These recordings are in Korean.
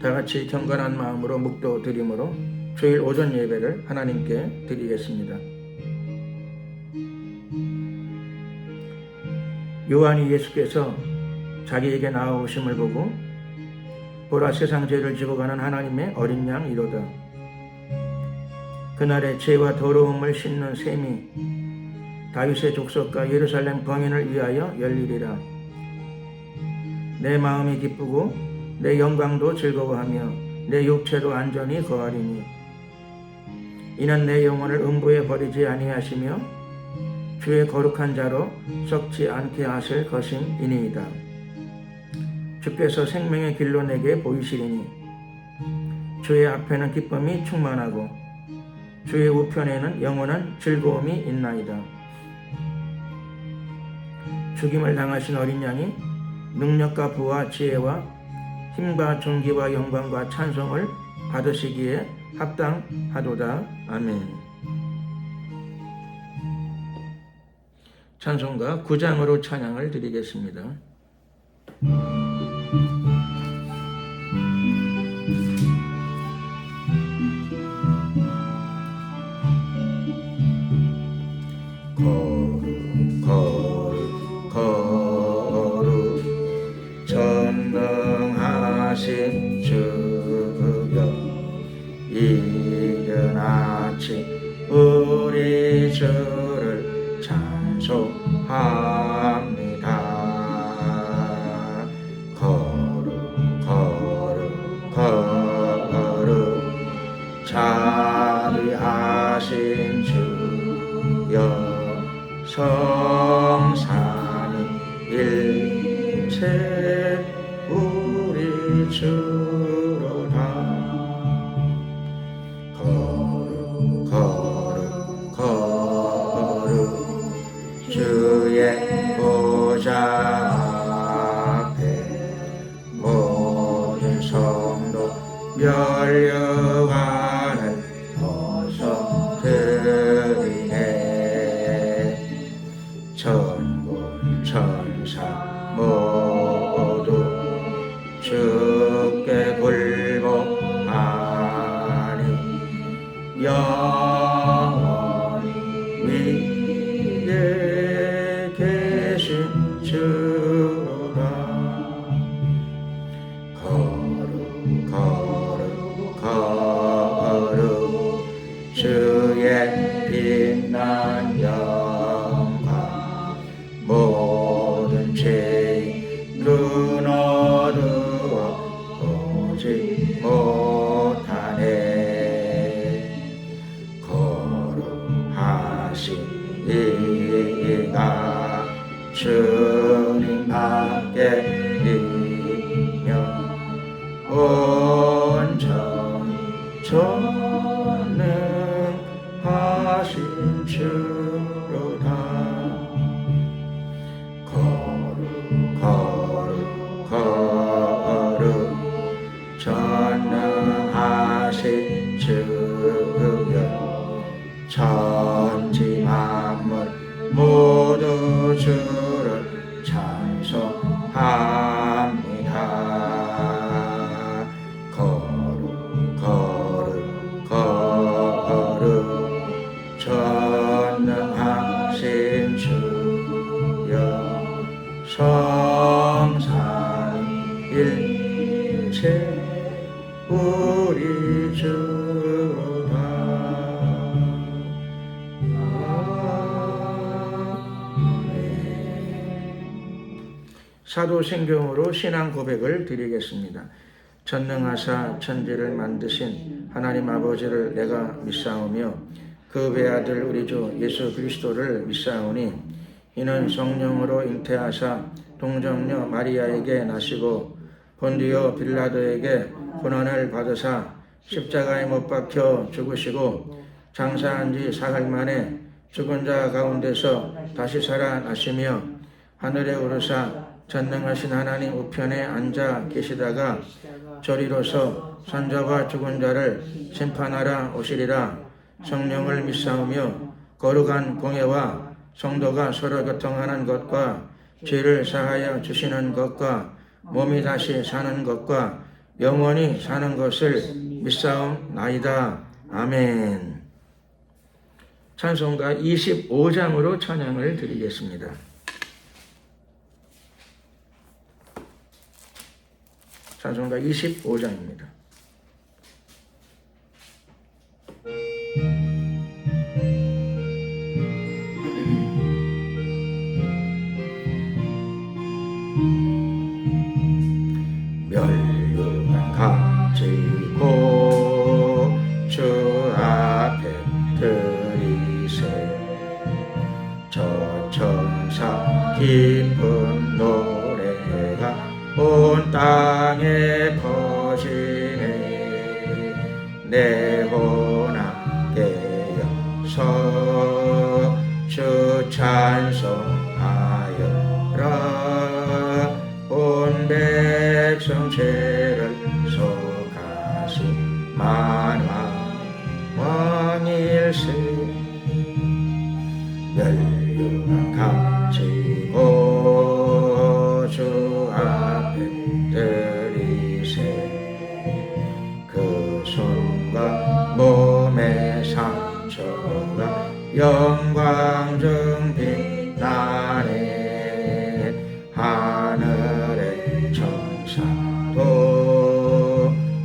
다 같이 경건한 마음으로 묵도 드림으로 주일 오전 예배를 하나님께 드리겠습니다. 요한이 예수께서 자기에게 나아오심을 보고 보라, 세상 죄를 지고 가는 하나님의 어린 양 이로다. 그날에 죄와 더러움을 씻는 셈이 다윗의 족속과 예루살렘 범인을 위하여 열리리라. 내 마음이 기쁘고 내 영광도 즐거워하며 내 육체도 안전히 거하리니 이는 내 영혼을 음부에 버리지 아니하시며 주의 거룩한 자로 썩지 않게 하실 것임이니이다. 주께서 생명의 길로 내게 보이시리니 주의 앞에는 기쁨이 충만하고 주의 우편에는 영원한 즐거움이 있나이다. 죽임을 당하신 어린 양이 능력과 부와 지혜와 힘과 존귀와 영광과 찬송을 받으시기에 합당하도다. 아멘. 찬송가 9장으로 찬양을 드리겠습니다. 거룩 거룩 거룩 전능하신 주여, 이른 아침 우리 주를 찬송합니다. 거룩 거룩 거룩 자비하신 주여, 성삼위 일체 우리 주로다. 거룩 거룩 거룩 주의 보좌 앞에 모든 성도 멸류관을 벗어드리네. 천군 천사 모두 주께 굴복하니 영원히 위에 계신 주로다. 거룩 거룩 거룩 주의 빛난 영광, 모든 죄 눈 어두워 보지 못하네. 거룩하신 이가 주님밖에 있며 온전히 전능하신 주로다. 거룩 거룩 거룩 전능하신 주여, 천지 만물 모두 주를 찬송합니다. 거룩 거룩 거룩 전능하신 주여, 성삼일체 우리 주로다. 사도신경으로 신앙 고백을 드리겠습니다. 전능하사 천지를 만드신 하나님 아버지를 내가 믿사오며 그 외아들 우리 주 예수 그리스도를 믿사오니 이는 성령으로 잉태하사 동정녀 마리아에게 나시고 본디오 빌라도에게 고난을 받으사 십자가에 못 박혀 죽으시고 장사한 지 사흘 만에 죽은 자 가운데서 다시 살아나시며 하늘에 오르사 전능하신 하나님 우편에 앉아 계시다가 저리로서 산자와 죽은 자를 심판하러 오시리라. 성령을 믿사오며 거룩한 공예와 성도가 서로 교통하는 것과 죄를 사하여 주시는 것과 몸이 다시 사는 것과 영원히 사는 것을 믿사옵나이다. 아멘. 찬송가 25장으로 찬양을 드리겠습니다. 찬송가 25장입니다. 멸류관 가지고 주 앞에 드리세. 저 천사 기쁜 노래가 온 땅에 퍼지네. 내 혼아 깨어서 주 찬송하여라. 온 백성 죄를 속하시 만왕 왕일세. 멸류관 가지고 주 앞에 드리세. 그 손과 몸의 상처가 영광 중 빛나네. 하늘의 천사도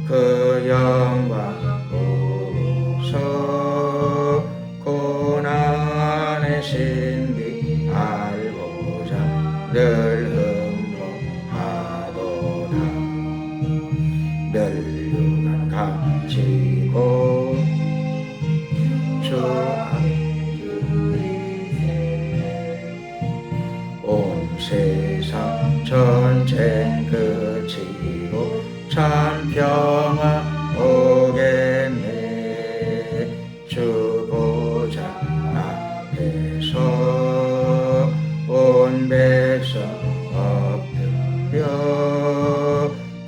그 영광 보고서 고난의 신비 알고자 늘 흠모하도다. 멸류관 가지고 주 온 세상 전쟁 그치고 참 평화 오겠네. 주 보좌 앞에서 온 백성 엎드려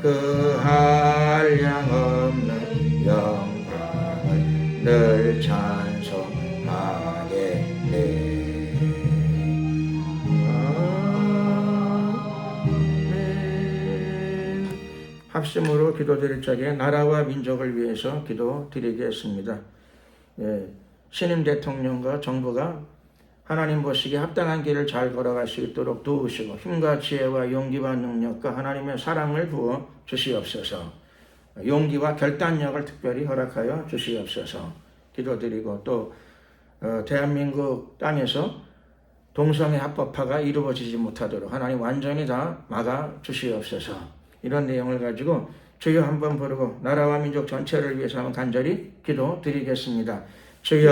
그 한량없는 영광을 늘 찬송하겠네. 합심으로 기도드릴 적에 나라와 민족을 위해서 기도드리겠습니다. 신임 대통령과 정부가 하나님 보시기에 합당한 길을 잘 걸어갈 수 있도록 도우시고 힘과 지혜와 용기와 능력과 하나님의 사랑을 부어 주시옵소서. 용기와 결단력을 특별히 허락하여 주시옵소서 기도드리고, 또 대한민국 땅에서 동성애 합법화가 이루어지지 못하도록 하나님 완전히 다 막아 주시옵소서. 이런 내용을 가지고 주여 한번 부르고 나라와 민족 전체를 위해서 한번 간절히 기도드리겠습니다. 주여.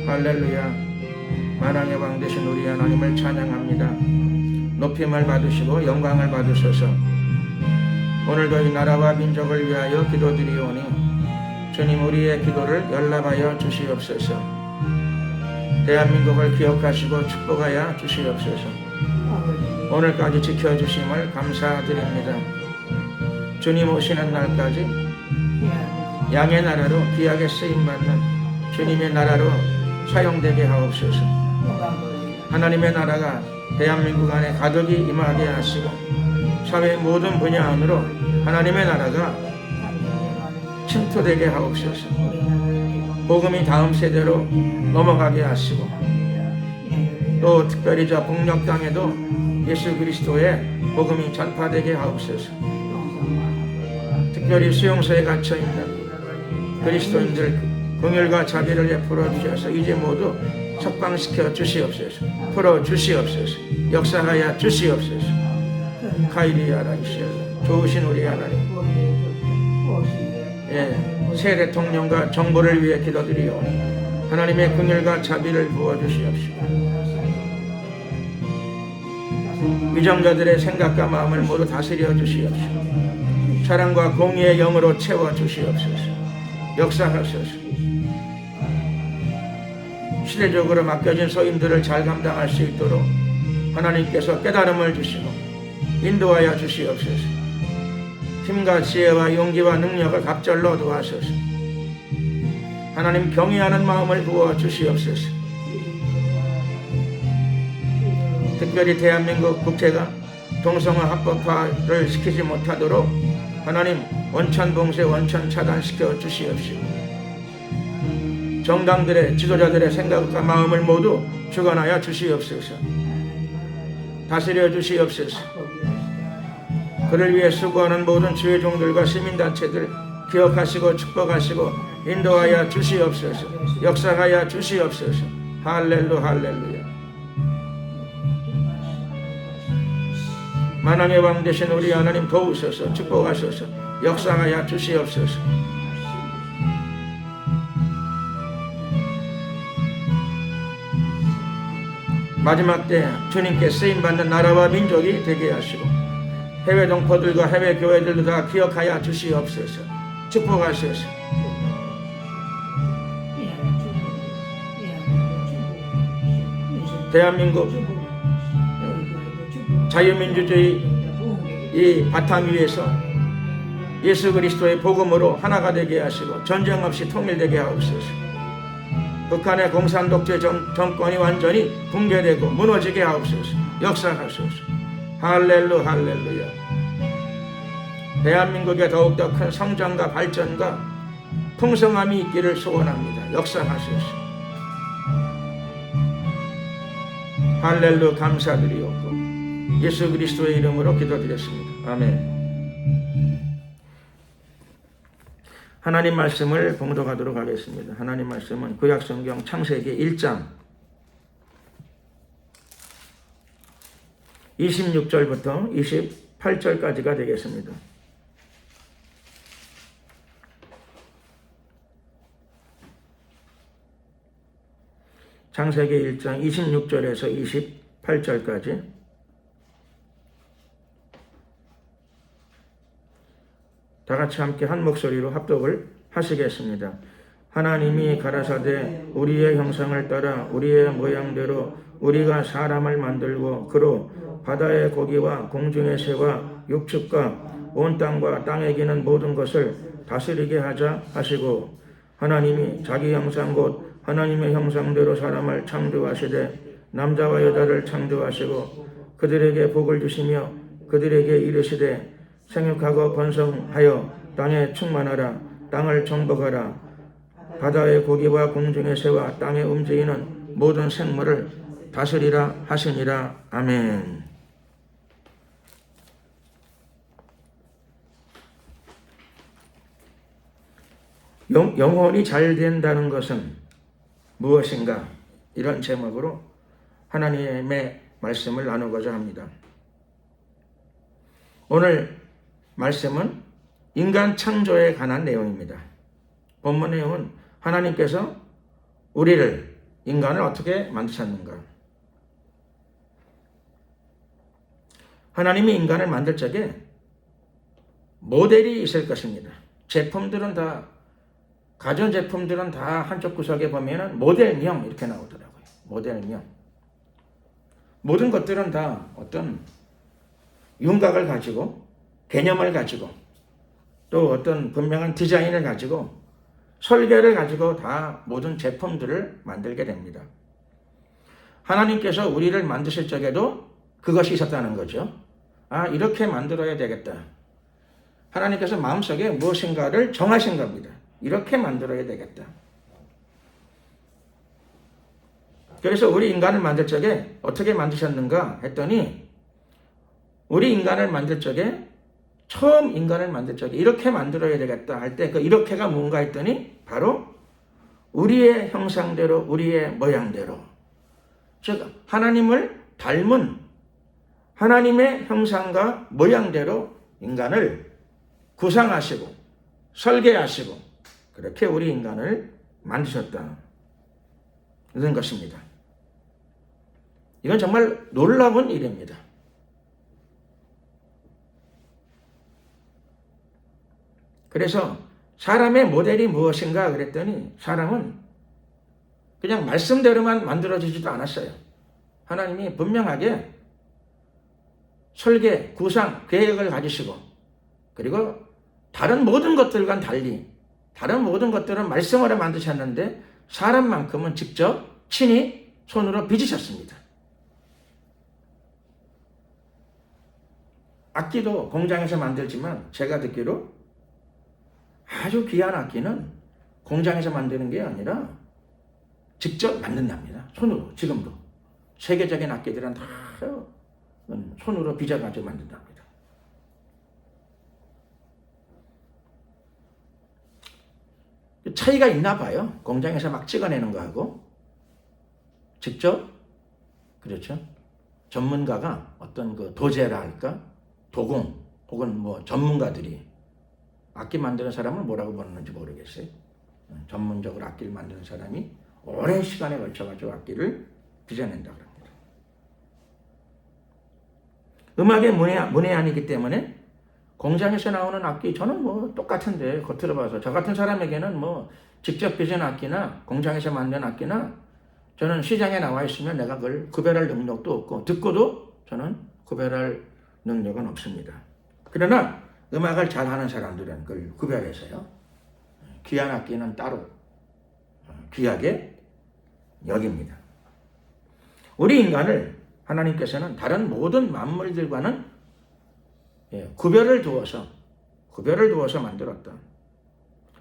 할렐루야. 만왕의 왕 되신 우리 하나님을 찬양합니다. 높임을 받으시고 영광을 받으소서. 오늘도 이 나라와 민족을 위하여 기도드리오니 주님, 우리의 기도를 연락하여 주시옵소서. 대한민국을 기억하시고 축복하여 주시옵소서. 오늘까지 지켜주심을 감사드립니다. 주님 오시는 날까지 양의 나라로 귀하게 쓰임받는 주님의 나라로 사용되게 하옵소서. 하나님의 나라가 대한민국 안에 가득히 임하게 하시고 사회의 모든 분야 안으로 하나님의 나라가 침투되게 하옵소서. 복음이 다음 세대로 넘어가게 하시고, 또 특별히 저 북녘 땅에도 예수 그리스도의 복음이 전파되게 하옵소서. 특별히 수용소에 갇혀있는 그리스도인들 긍휼과 자비를 베풀어 주셔서 이제 모두 석방시켜 주시옵소서. 풀어 주시옵소서. 역사하여 주시옵소서. 카이리아라 이시엘라. 좋으신 우리 하나님, 새 대통령과 정부를 위해 기도드리오니 하나님의 긍휼과 자비를 부어주시옵시고, 위정자들의 생각과 마음을 모두 다스려 주시옵시고, 사랑과 공의의 영으로 채워 주시옵소서. 역사하소서. 시대적으로 맡겨진 소임들을 잘 감당할 수 있도록 하나님께서 깨달음을 주시고 인도하여 주시옵소서. 힘과 지혜와 용기와 능력을 갑절로 도와소서. 하나님 경외하는 마음을 부어 주시옵소서. 특별히 대한민국 국회가 동성애 합법화를 시키지 못하도록 하나님 원천 봉쇄 원천 차단시켜 주시옵시고, 정당들의 지도자들의 생각과 마음을 모두 주관하여 주시옵소서. 다스려 주시옵소서. 그를 위해 수고하는 모든 주의 종들과 시민단체들 기억하시고 축복하시고 인도하여 주시옵소서. 역사하여 주시옵소서. 할렐루야. 만왕의 왕 되신 우리 하나님 도우소서. 축복하소서. 역사하여 주시옵소서. 마지막 때 주님께 쓰임받는 나라와 민족이 되게 하시고 해외 동포들과 해외 교회들도 다 기억하여 주시옵소서. 축복하소서. 대한민국 자유민주주의 이 바탕 위에서 예수 그리스도의 복음으로 하나가 되게 하시고 전쟁 없이 통일되게 하옵소서. 북한의 공산 독재 정권이 완전히 붕괴되고 무너지게 하옵소서. 역사하소서. 할렐루야. 대한민국에 더욱더 큰 성장과 발전과 풍성함이 있기를 소원합니다. 역사하소서. 할렐루야. 감사드리옵고 예수 그리스도의 이름으로 기도드렸습니다. 아멘. 하나님 말씀을 봉독하도록 하겠습니다. 하나님 말씀은 구약성경 창세기 1장 26절부터 28절까지가 되겠습니다. 창세기 1장 26절에서 28절까지 다 같이 함께 한 목소리로 합독을 하시겠습니다. 하나님이 가라사대 우리의 형상을 따라 우리의 모양대로 우리가 사람을 만들고 그로 바다의 고기와 공중의 새와 육축과 온 땅과 땅에 기는 모든 것을 다스리게 하자 하시고, 하나님이 자기 형상 곧 하나님의 형상대로 사람을 창조하시되 남자와 여자를 창조하시고 그들에게 복을 주시며 그들에게 이르시되 생육하고 번성하여 땅에 충만하라. 땅을 정복하라. 바다의 고기와 공중의 새와 땅에 움직이는 모든 생물을 다스리라 하시니라. 아멘. 영혼이 잘 된다는 것은 무엇인가? 이런 제목으로 하나님의 말씀을 나누고자 합니다. 오늘 말씀은 인간 창조에 관한 내용입니다. 본문 내용은 하나님께서 우리를, 인간을 어떻게 만드셨는가? 하나님이 인간을 만들 적에 모델이 있을 것입니다. 제품들은 다, 가전제품들은 다 한쪽 구석에 보면 모델명 이렇게 나오더라고요. 모델명. 모든 것들은 다 어떤 윤곽을 가지고 개념을 가지고 또 어떤 분명한 디자인을 가지고 설계를 가지고 다 모든 제품들을 만들게 됩니다. 하나님께서 우리를 만드실 적에도 그것이 있었다는 거죠. 아, 이렇게 만들어야 되겠다. 하나님께서 마음속에 무엇인가를 정하신 겁니다. 이렇게 만들어야 되겠다. 그래서 우리 인간을 만들 적에 어떻게 만드셨는가 했더니, 우리 인간을 만들 적에, 처음 인간을 만들 적에 이렇게 만들어야 되겠다 할 때 그 이렇게가 뭔가 했더니 바로 우리의 형상대로 우리의 모양대로, 즉 하나님을 닮은 하나님의 형상과 모양대로 인간을 구상하시고 설계하시고 그렇게 우리 인간을 만드셨다는 것입니다. 이건 정말 놀라운 일입니다. 그래서 사람의 모델이 무엇인가 그랬더니 사람은 그냥 말씀대로만 만들어지지도 않았어요. 하나님이 분명하게 설계, 구상, 계획을 가지시고, 그리고 다른 모든 것들과는 달리 다른 모든 것들은 말씀으로 만드셨는데 사람만큼은 직접 친히 손으로 빚으셨습니다. 악기도 공장에서 만들지만 제가 듣기로 아주 귀한 악기는 공장에서 만드는 게 아니라 직접 만든답니다. 손으로. 지금도 세계적인 악기들은 다 손으로 빚어가지고 만든답니다. 차이가 있나 봐요. 공장에서 막 찍어내는 거하고 직접, 그렇죠, 전문가가 어떤 그 도제라 할까, 도공 혹은 뭐 전문가들이 악기 만드는 사람을 뭐라고 부르는지 모르겠어요. 전문적으로 악기를 만드는 사람이 오랜 시간에 걸쳐가지고 악기를 빚어낸다고 합니다. 음악의 문외한이기 때문에 공장에서 나오는 악기 저는 뭐 똑같은데 겉으로 봐서 저 같은 사람에게는 뭐 직접 빚은 악기나 공장에서 만든 악기나 저는 시장에 나와 있으면 내가 그걸 구별할 능력도 없고 듣고도 저는 구별할 능력은 없습니다. 그러나 음악을 잘하는 사람들은 그걸 구별해서요, 귀한 악기는 따로 귀하게 여깁니다. 우리 인간을 하나님께서는 다른 모든 만물들과는 구별을 두어서 만들었다.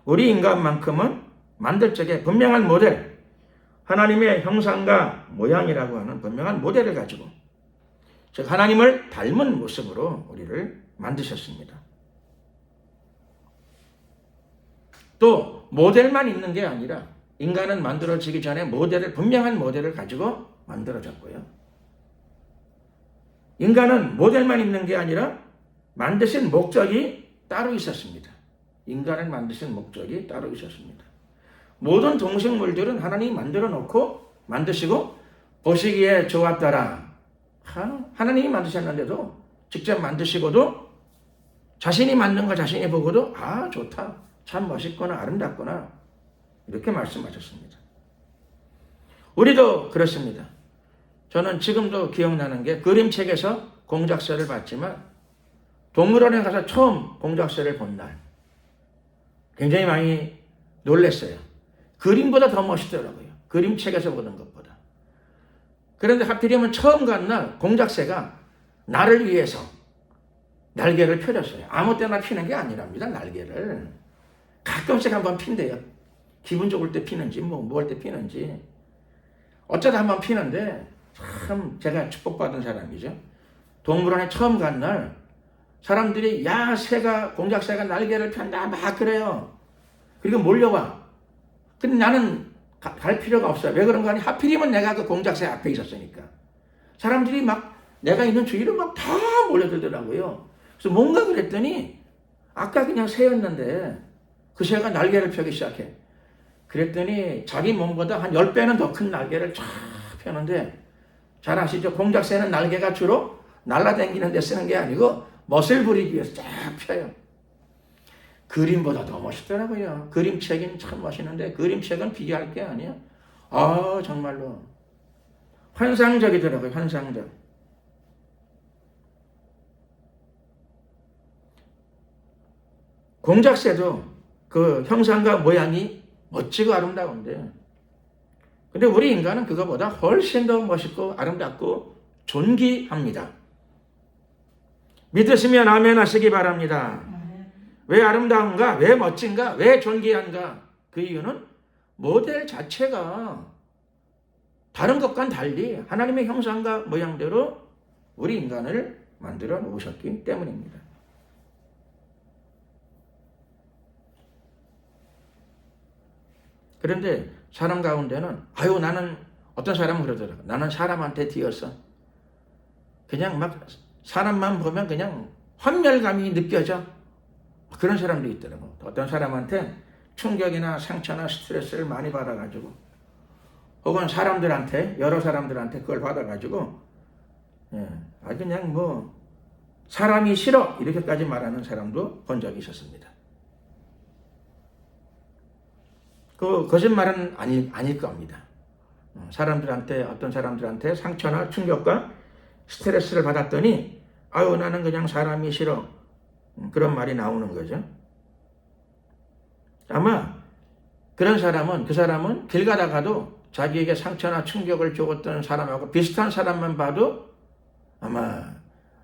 우리 인간만큼은 만들 적에 분명한 모델, 하나님의 형상과 모양이라고 하는 분명한 모델을 가지고, 즉 하나님을 닮은 모습으로 우리를 만드셨습니다. 또 모델만 있는 게 아니라 인간은 만들어지기 전에 분명한 모델을 가지고 만들어졌고요. 인간은 모델만 있는 게 아니라 만드신 목적이 따로 있었습니다. 인간을 만드신 목적이 따로 있었습니다. 모든 동식물들은 하나님이 만드시고 보시기에 좋았더라. 하나님이 만드셨는데도 직접 만드시고도 자신이 만든 거 자신이 보고도 좋다, 참 멋있구나, 아름답구나, 이렇게 말씀하셨습니다. 우리도 그렇습니다. 저는 지금도 기억나는 게 그림책에서 공작새를 봤지만 동물원에 가서 처음 공작새를 본 날 굉장히 많이 놀랐어요. 그림보다 더 멋있더라고요. 그림책에서 보는 것보다. 그런데 하필이면 처음 간 날 공작새가 나를 위해서 날개를 펴렸어요. 아무 때나 피는 게 아니랍니다. 날개를 가끔씩 한번 핀대요. 기분 좋을 때 피는지 뭐 할 때 피는지 어쩌다 한번 피는데 참 제가 축복받은 사람이죠. 동물원에 처음 간 날 사람들이 공작새가 날개를 편다 막 그래요. 그리고 몰려와. 근데 나는 갈 필요가 없어요. 왜 그런가 하니 하필이면 내가 그 공작새 앞에 있었으니까. 사람들이 막 내가 있는 주위로 막 다 몰려들더라고요. 그래서 뭔가 그랬더니 아까 그냥 새였는데 그 새가 날개를 펴기 시작해. 그랬더니 자기 몸보다 한 10배는 더 큰 날개를 쫙 펴는데, 잘 아시죠? 공작새는 날개가 주로 날아다니는 데 쓰는 게 아니고 멋을 부리기 위해서 쫙 펴요. 그림보다 더 멋있더라고요. 그림책은 참 멋있는데 그림책은 비교할 게 아니에요. 정말로 환상적이더라고요. 환상적. 공작새도 그 형상과 모양이 멋지고 아름다운데, 근데 우리 인간은 그거보다 훨씬 더 멋있고 아름답고 존귀합니다. 믿으시면 아멘 하시기 바랍니다. 왜 아름다운가? 왜 멋진가? 왜 존귀한가? 그 이유는 모델 자체가 다른 것과는 달리 하나님의 형상과 모양대로 우리 인간을 만들어 놓으셨기 때문입니다. 그런데 사람 가운데는 나는 어떤 사람은 그러더라고요. 나는 사람한테 뒤어서 그냥 막 사람만 보면 그냥 환멸감이 느껴져. 그런 사람도 있더라고. 어떤 사람한테 충격이나 상처나 스트레스를 많이 받아가지고 혹은 여러 사람들한테 그걸 받아가지고 그냥 뭐 사람이 싫어 이렇게까지 말하는 사람도 본 적이 있었습니다. 그 거짓말은 아닐 겁니다. 어떤 사람들한테 상처나 충격과 스트레스를 받았더니 나는 그냥 사람이 싫어, 그런 말이 나오는 거죠. 아마 그 사람은 길 가다가도 자기에게 상처나 충격을 줬던 사람하고 비슷한 사람만 봐도 아마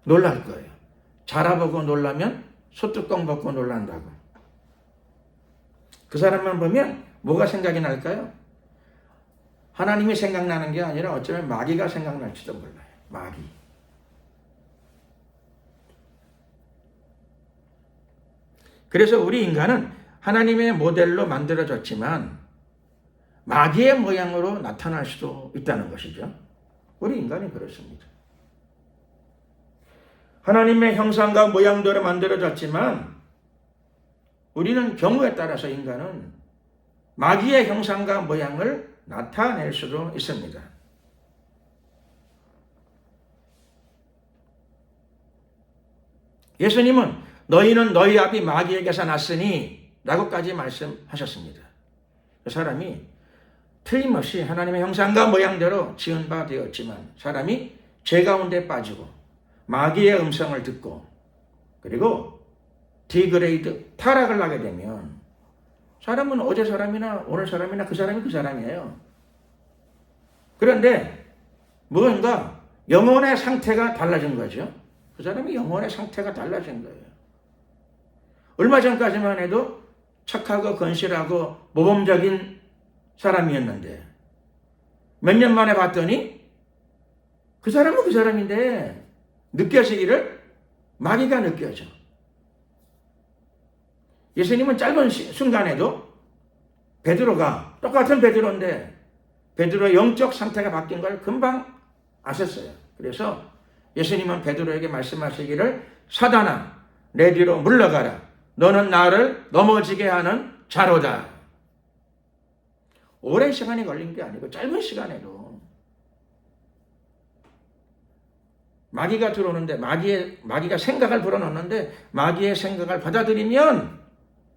놀랄 거예요. 자라보고 놀라면 소뚜껑 벗고 놀란다고. 그 사람만 보면 뭐가 생각이 날까요? 하나님이 생각나는 게 아니라 어쩌면 마귀가 생각날지도 몰라요. 마귀. 그래서 우리 인간은 하나님의 모델로 만들어졌지만 마귀의 모양으로 나타날 수도 있다는 것이죠. 우리 인간이 그렇습니다. 하나님의 형상과 모양대로 만들어졌지만 우리는 경우에 따라서 인간은 마귀의 형상과 모양을 나타낼 수도 있습니다. 예수님은 너희는 너희 아비 마귀에게서 났으니 라고까지 말씀하셨습니다. 그 사람이 틀림없이 하나님의 형상과 모양대로 지은 바 되었지만 사람이 죄 가운데 빠지고 마귀의 음성을 듣고 그리고 디그레이드 타락을 하게 되면 사람은 어제 사람이나 오늘 사람이나 그 사람이 그 사람이에요. 그런데 뭔가 영혼의 상태가 달라진 거죠. 그 사람이 영혼의 상태가 달라진 거예요. 얼마 전까지만 해도 착하고 건실하고 모범적인 사람이었는데 몇 년 만에 봤더니 그 사람은 그 사람인데 느껴지기를 마귀가 느껴져. 예수님은 짧은 순간에도 베드로가 똑같은 베드로인데 베드로의 영적 상태가 바뀐 걸 금방 아셨어요. 그래서 예수님은 베드로에게 말씀하시기를 사단아 내 뒤로 물러가라. 너는 나를 넘어지게 하는 자로다. 오랜 시간이 걸린 게 아니고 짧은 시간에도 마귀가 들어오는데 마귀가 생각을 불어넣는데 마귀의 생각을 받아들이면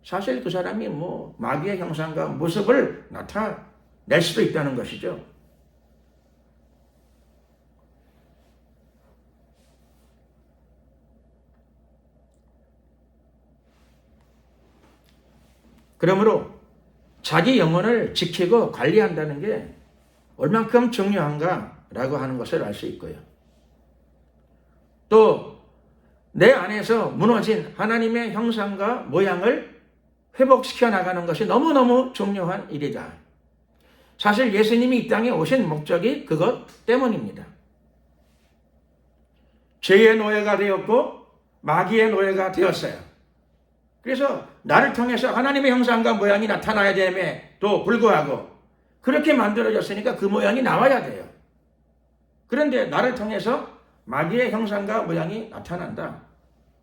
사실 그 사람이 마귀의 형상과 모습을 나타낼 수도 있다는 것이죠. 그러므로 자기 영혼을 지키고 관리한다는 게 얼만큼 중요한가라고 하는 것을 알 수 있고요. 또 내 안에서 무너진 하나님의 형상과 모양을 회복시켜 나가는 것이 너무너무 중요한 일이다. 사실 예수님이 이 땅에 오신 목적이 그것 때문입니다. 죄의 노예가 되었고 마귀의 노예가 되었어요. 그래서 나를 통해서 하나님의 형상과 모양이 나타나야 됨에도 불구하고 그렇게 만들어졌으니까 그 모양이 나와야 돼요. 그런데 나를 통해서 마귀의 형상과 모양이 나타난다.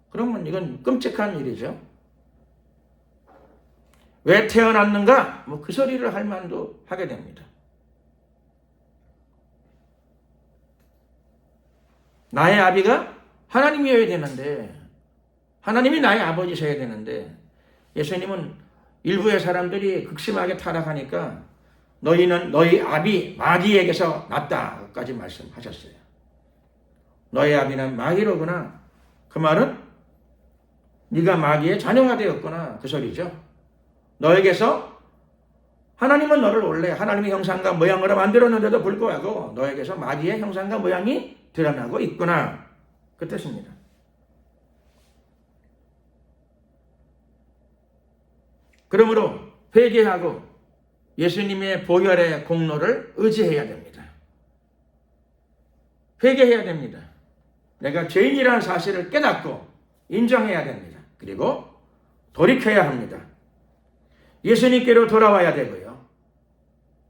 그러면 이건 끔찍한 일이죠. 왜 태어났는가? 그 소리를 할 만도 하게 됩니다. 나의 아비가 하나님이어야 되는데 하나님이 나의 아버지셔야 되는데 예수님은 일부의 사람들이 극심하게 타락하니까 너희는 너희 아비 마귀에게서 났다까지 말씀하셨어요. 너희 아비는 마귀로구나. 그 말은 네가 마귀의 자녀가 되었구나. 그 소리죠. 너에게서 하나님은 너를 원래 하나님의 형상과 모양으로 만들었는데도 불구하고 너에게서 마귀의 형상과 모양이 드러나고 있구나. 그 뜻입니다. 그러므로 회개하고 예수님의 보혈의 공로를 의지해야 됩니다. 회개해야 됩니다. 내가 죄인이라는 사실을 깨닫고 인정해야 됩니다. 그리고 돌이켜야 합니다. 예수님께로 돌아와야 되고요.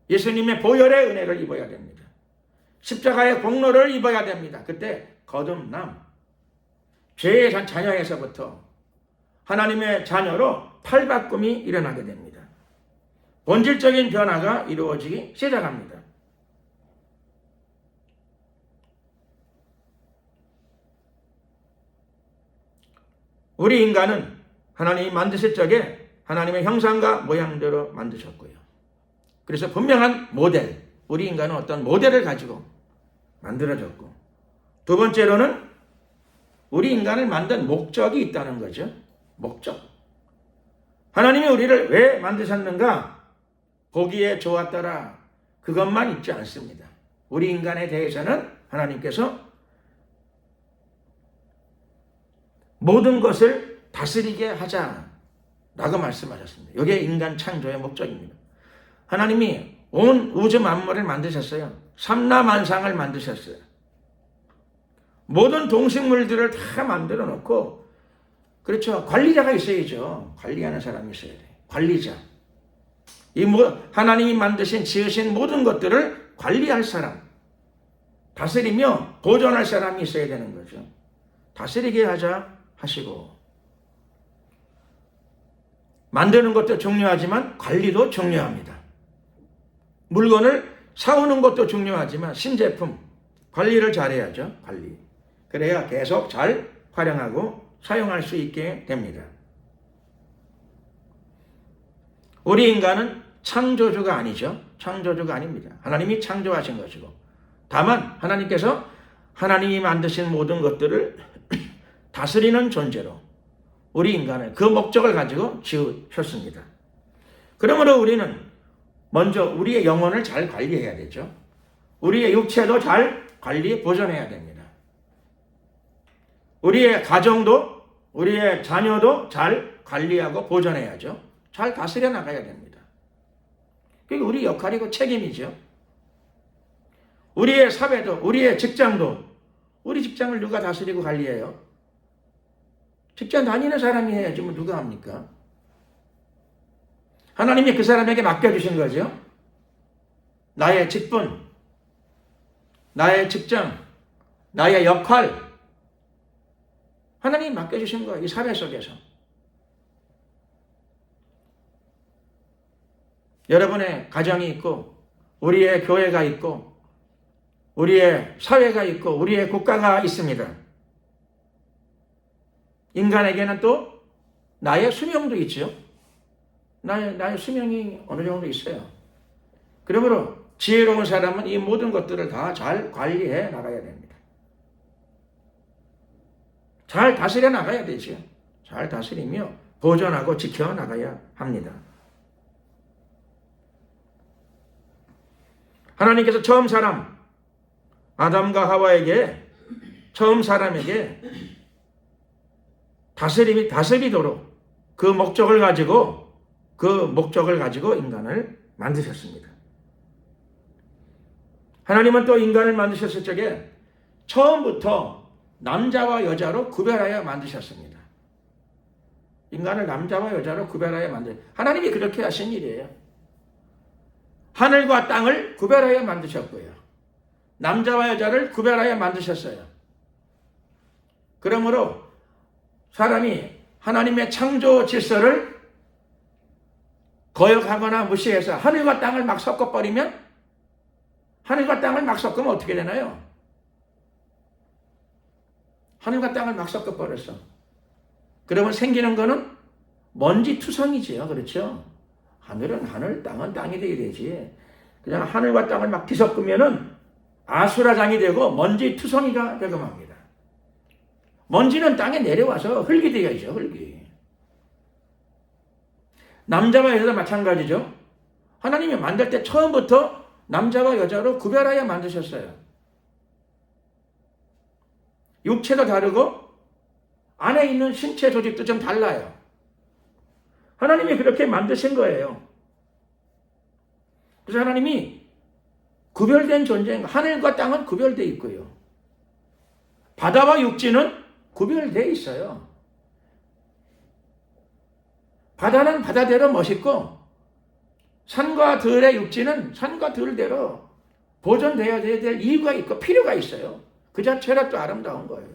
예수님의 보혈의 은혜를 입어야 됩니다. 십자가의 공로를 입어야 됩니다. 그때 거듭남, 죄의 자녀에서부터 하나님의 자녀로 팔바꿈이 일어나게 됩니다. 본질적인 변화가 이루어지기 시작합니다. 우리 인간은 하나님이 만드실 적에 하나님의 형상과 모양대로 만드셨고요. 그래서 분명한 모델, 우리 인간은 어떤 모델을 가지고 만들어졌고, 두 번째로는 우리 인간을 만든 목적이 있다는 거죠. 목적. 하나님이 우리를 왜 만드셨는가? 보기에 좋았더라. 그것만 있지 않습니다. 우리 인간에 대해서는 하나님께서 모든 것을 다스리게 하자라고 말씀하셨습니다. 이게 인간 창조의 목적입니다. 하나님이 온 우주 만물을 만드셨어요. 삼라만상을 만드셨어요. 모든 동식물들을 다 만들어 놓고, 그렇죠, 관리자가 있어야죠. 관리하는 사람이 있어야 돼요. 관리자. 하나님이 만드신 지으신 모든 것들을 관리할 사람, 다스리며 보존할 사람이 있어야 되는 거죠. 다스리게 하자 하시고, 만드는 것도 중요하지만 관리도 중요합니다. 물건을 사오는 것도 중요하지만 신제품 관리를 잘해야죠. 관리. 그래야 계속 잘 활용하고 사용할 수 있게 됩니다. 우리 인간은 창조주가 아니죠. 창조주가 아닙니다. 하나님이 창조하신 것이고, 다만 하나님께서 하나님이 만드신 모든 것들을 다스리는 존재로 우리 인간을 그 목적을 가지고 지으셨습니다. 그러므로 우리는 먼저 우리의 영혼을 잘 관리해야 되죠. 우리의 육체도 잘 관리, 보존해야 됩니다. 우리의 가정도, 우리의 자녀도 잘 관리하고 보존해야죠. 잘 다스려 나가야 됩니다. 그게 우리 역할이고 책임이죠. 우리의 사회도, 우리의 직장도, 우리 직장을 누가 다스리고 관리해요? 직장 다니는 사람이 해야지 뭐 누가 합니까? 하나님이 그 사람에게 맡겨주신 거죠. 나의 직분, 나의 직장, 나의 역할, 하나님이 맡겨주신 거예요. 이 사회 속에서. 여러분의 가정이 있고, 우리의 교회가 있고, 우리의 사회가 있고, 우리의 국가가 있습니다. 인간에게는 또 나의 수명도 있죠. 나의 수명이 어느 정도 있어요. 그러므로 지혜로운 사람은 이 모든 것들을 다 잘 관리해 나가야 됩니다. 잘 다스려 나가야 되죠. 잘 다스리며 보존하고 지켜 나가야 합니다. 하나님께서 처음 사람 아담과 하와에게, 처음 사람에게 다스리도록 그 목적을 가지고 인간을 만드셨습니다. 하나님은 또 인간을 만드셨을 적에 처음부터 남자와 여자로 구별하여 만드셨습니다. 인간을 남자와 여자로 구별하여 하나님이 그렇게 하신 일이에요. 하늘과 땅을 구별하여 만드셨고요. 남자와 여자를 구별하여 만드셨어요. 그러므로 사람이 하나님의 창조 질서를 거역하거나 무시해서 하늘과 땅을 막 섞어버리면, 하늘과 땅을 막 섞으면 어떻게 되나요? 하늘과 땅을 막 섞어버렸어. 그러면 생기는 거는 먼지 투성이지요. 그렇죠? 하늘은 하늘, 땅은 땅이 되어야 되지. 그냥 하늘과 땅을 막 뒤섞으면은 아수라장이 되고 먼지 투성이가 되고 맙니다. 먼지는 땅에 내려와서 흙이 되어야죠. 흙이. 남자와 여자도 마찬가지죠. 하나님이 만들 때 처음부터 남자와 여자로 구별하여 만드셨어요. 육체도 다르고 안에 있는 신체 조직도 좀 달라요. 하나님이 그렇게 만드신 거예요. 그래서 하나님이 구별된 존재인, 하늘과 땅은 구별되어 있고요. 바다와 육지는 구별되어 있어요. 바다는 바다대로 멋있고, 산과 들의 육지는 산과 들대로 보존되어야 될 이유가 있고 필요가 있어요. 그 자체가 또 아름다운 거예요.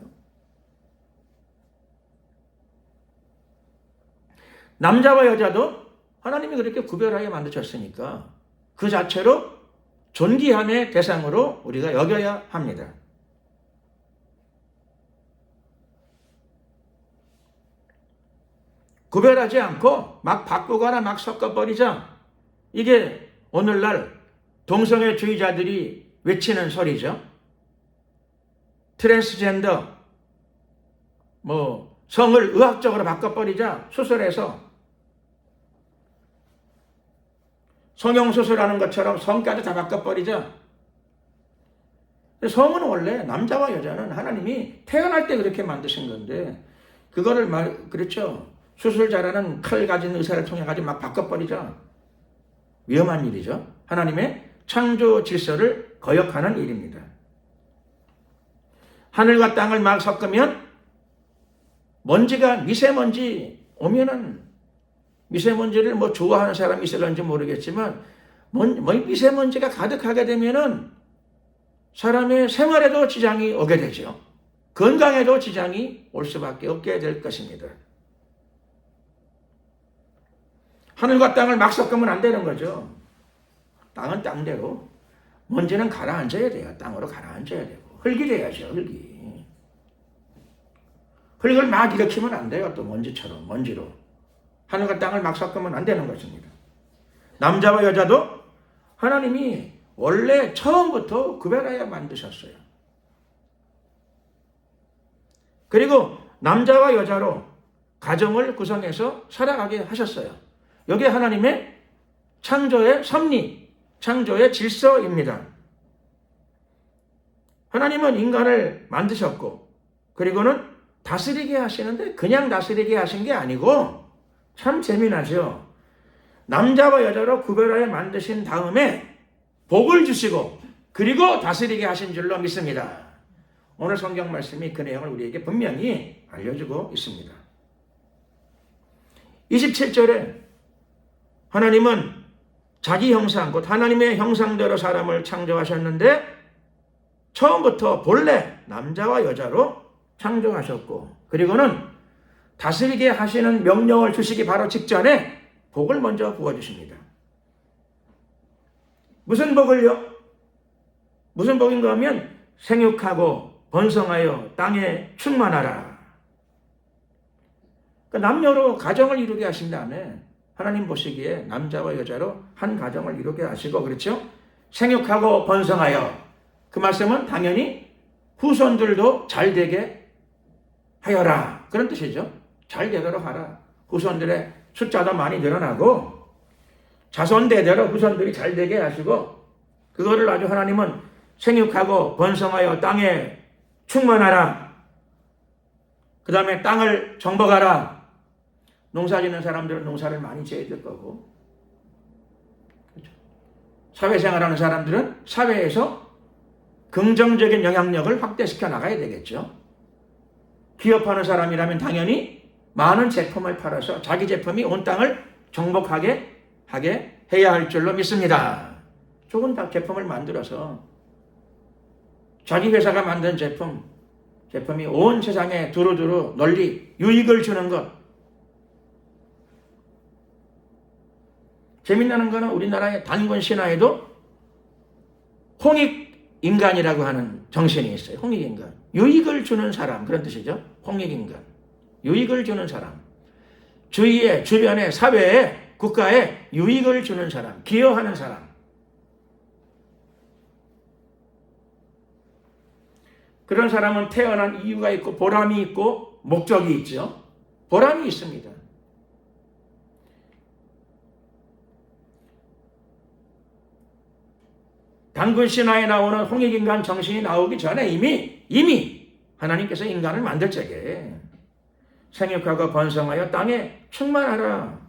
남자와 여자도 하나님이 그렇게 구별하여 만드셨으니까 그 자체로 존귀함의 대상으로 우리가 여겨야 합니다. 구별하지 않고 막 바꾸거나 막 섞어버리자. 이게 오늘날 동성애주의자들이 외치는 소리죠. 트랜스젠더, 성을 의학적으로 바꿔버리자. 수술해서 성형수술하는 것처럼 성까지 다 바꿔버리자. 성은 원래 남자와 여자는 하나님이 태어날 때 그렇게 만드신 건데, 그거를 그렇죠. 수술 잘하는 칼 가진 의사를 통해 가지고 막 바꿔버리죠. 위험한 일이죠. 하나님의 창조 질서를 거역하는 일입니다. 하늘과 땅을 막 섞으면 먼지가 미세먼지 오면은 미세먼지를 뭐 좋아하는 사람이 있을런지 모르겠지만 미세먼지가 가득하게 되면은 사람의 생활에도 지장이 오게 되죠. 건강에도 지장이 올 수밖에 없게 될 것입니다. 하늘과 땅을 막 섞으면 안 되는 거죠. 땅은 땅대로, 먼지는 가라앉아야 돼요. 땅으로 가라앉아야 되고, 흙이 돼야죠. 흙이. 흙을 막 일으키면 안 돼요. 또 먼지처럼, 먼지로. 하늘과 땅을 막 섞으면 안 되는 것입니다. 남자와 여자도 하나님이 원래 처음부터 구별하여 만드셨어요. 그리고 남자와 여자로 가정을 구성해서 살아가게 하셨어요. 이게 하나님의 창조의 섭리, 창조의 질서입니다. 하나님은 인간을 만드셨고, 그리고는 다스리게 하시는데 그냥 다스리게 하신 게 아니고 참 재미나죠. 남자와 여자로 구별하여 만드신 다음에 복을 주시고 그리고 다스리게 하신 줄로 믿습니다. 오늘 성경 말씀이 그 내용을 우리에게 분명히 알려주고 있습니다. 27절에 하나님은 자기 형상, 곧 하나님의 형상대로 사람을 창조하셨는데 처음부터 본래 남자와 여자로 창조하셨고, 그리고는 다스리게 하시는 명령을 주시기 바로 직전에 복을 먼저 부어주십니다. 무슨 복을요? 무슨 복인가 하면 생육하고 번성하여 땅에 충만하라. 그러니까 남녀로 가정을 이루게 하신 다음에 하나님 보시기에 남자와 여자로 한 가정을 이루게 하시고, 그렇죠? 생육하고 번성하여, 그 말씀은 당연히 후손들도 잘 되게 하여라, 그런 뜻이죠. 잘 되도록 하라. 후손들의 숫자도 많이 늘어나고 자손대대로 후손들이 잘 되게 하시고, 그거를 아주 하나님은 생육하고 번성하여 땅에 충만하라, 그 다음에 땅을 정복하라. 농사 짓는 사람들은 농사를 많이 지어야 될 거고, 그렇죠? 사회생활하는 사람들은 사회에서 긍정적인 영향력을 확대시켜 나가야 되겠죠. 기업하는 사람이라면 당연히 많은 제품을 팔아서 자기 제품이 온 땅을 정복하게 하게 해야 할 줄로 믿습니다. 좋은 제품을 만들어서 자기 회사가 만든 제품이 온 세상에 두루두루 널리 유익을 주는 것. 재밌는 거는 우리나라의 단군 신화에도 홍익인간이라고 하는 정신이 있어요. 홍익인간. 유익을 주는 사람, 그런 뜻이죠. 홍익인간. 유익을 주는 사람. 주위에, 주변에, 사회에, 국가에 유익을 주는 사람, 기여하는 사람. 그런 사람은 태어난 이유가 있고 보람이 있고 목적이 있죠. 보람이 있습니다. 단군 신화에 나오는 홍익인간 정신이 나오기 전에 이미 하나님께서 인간을 만들 적에 생육하고 번성하여 땅에 충만하라,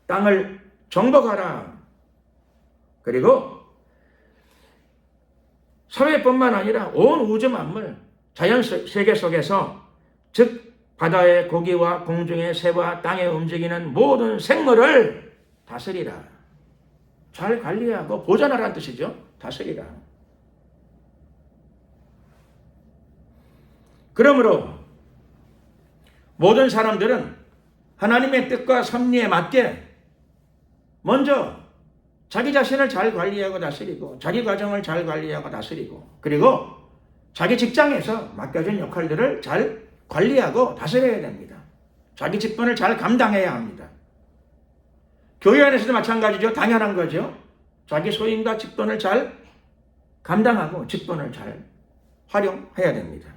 땅을 정복하라, 그리고 사회뿐만 아니라 온 우주 만물, 자연 세계 속에서, 즉 바다의 고기와 공중의 새와 땅에 움직이는 모든 생물을 다스리라. 잘 관리하고 보존하라는 뜻이죠. 다스리라. 그러므로 모든 사람들은 하나님의 뜻과 섭리에 맞게 먼저 자기 자신을 잘 관리하고 다스리고, 자기 가정을 잘 관리하고 다스리고, 그리고 자기 직장에서 맡겨진 역할들을 잘 관리하고 다스려야 됩니다. 자기 직분을 잘 감당해야 합니다. 교회 안에서도 마찬가지죠. 당연한 거죠. 자기 소임과 직분을 잘 감당하고 직분을 잘 활용해야 됩니다.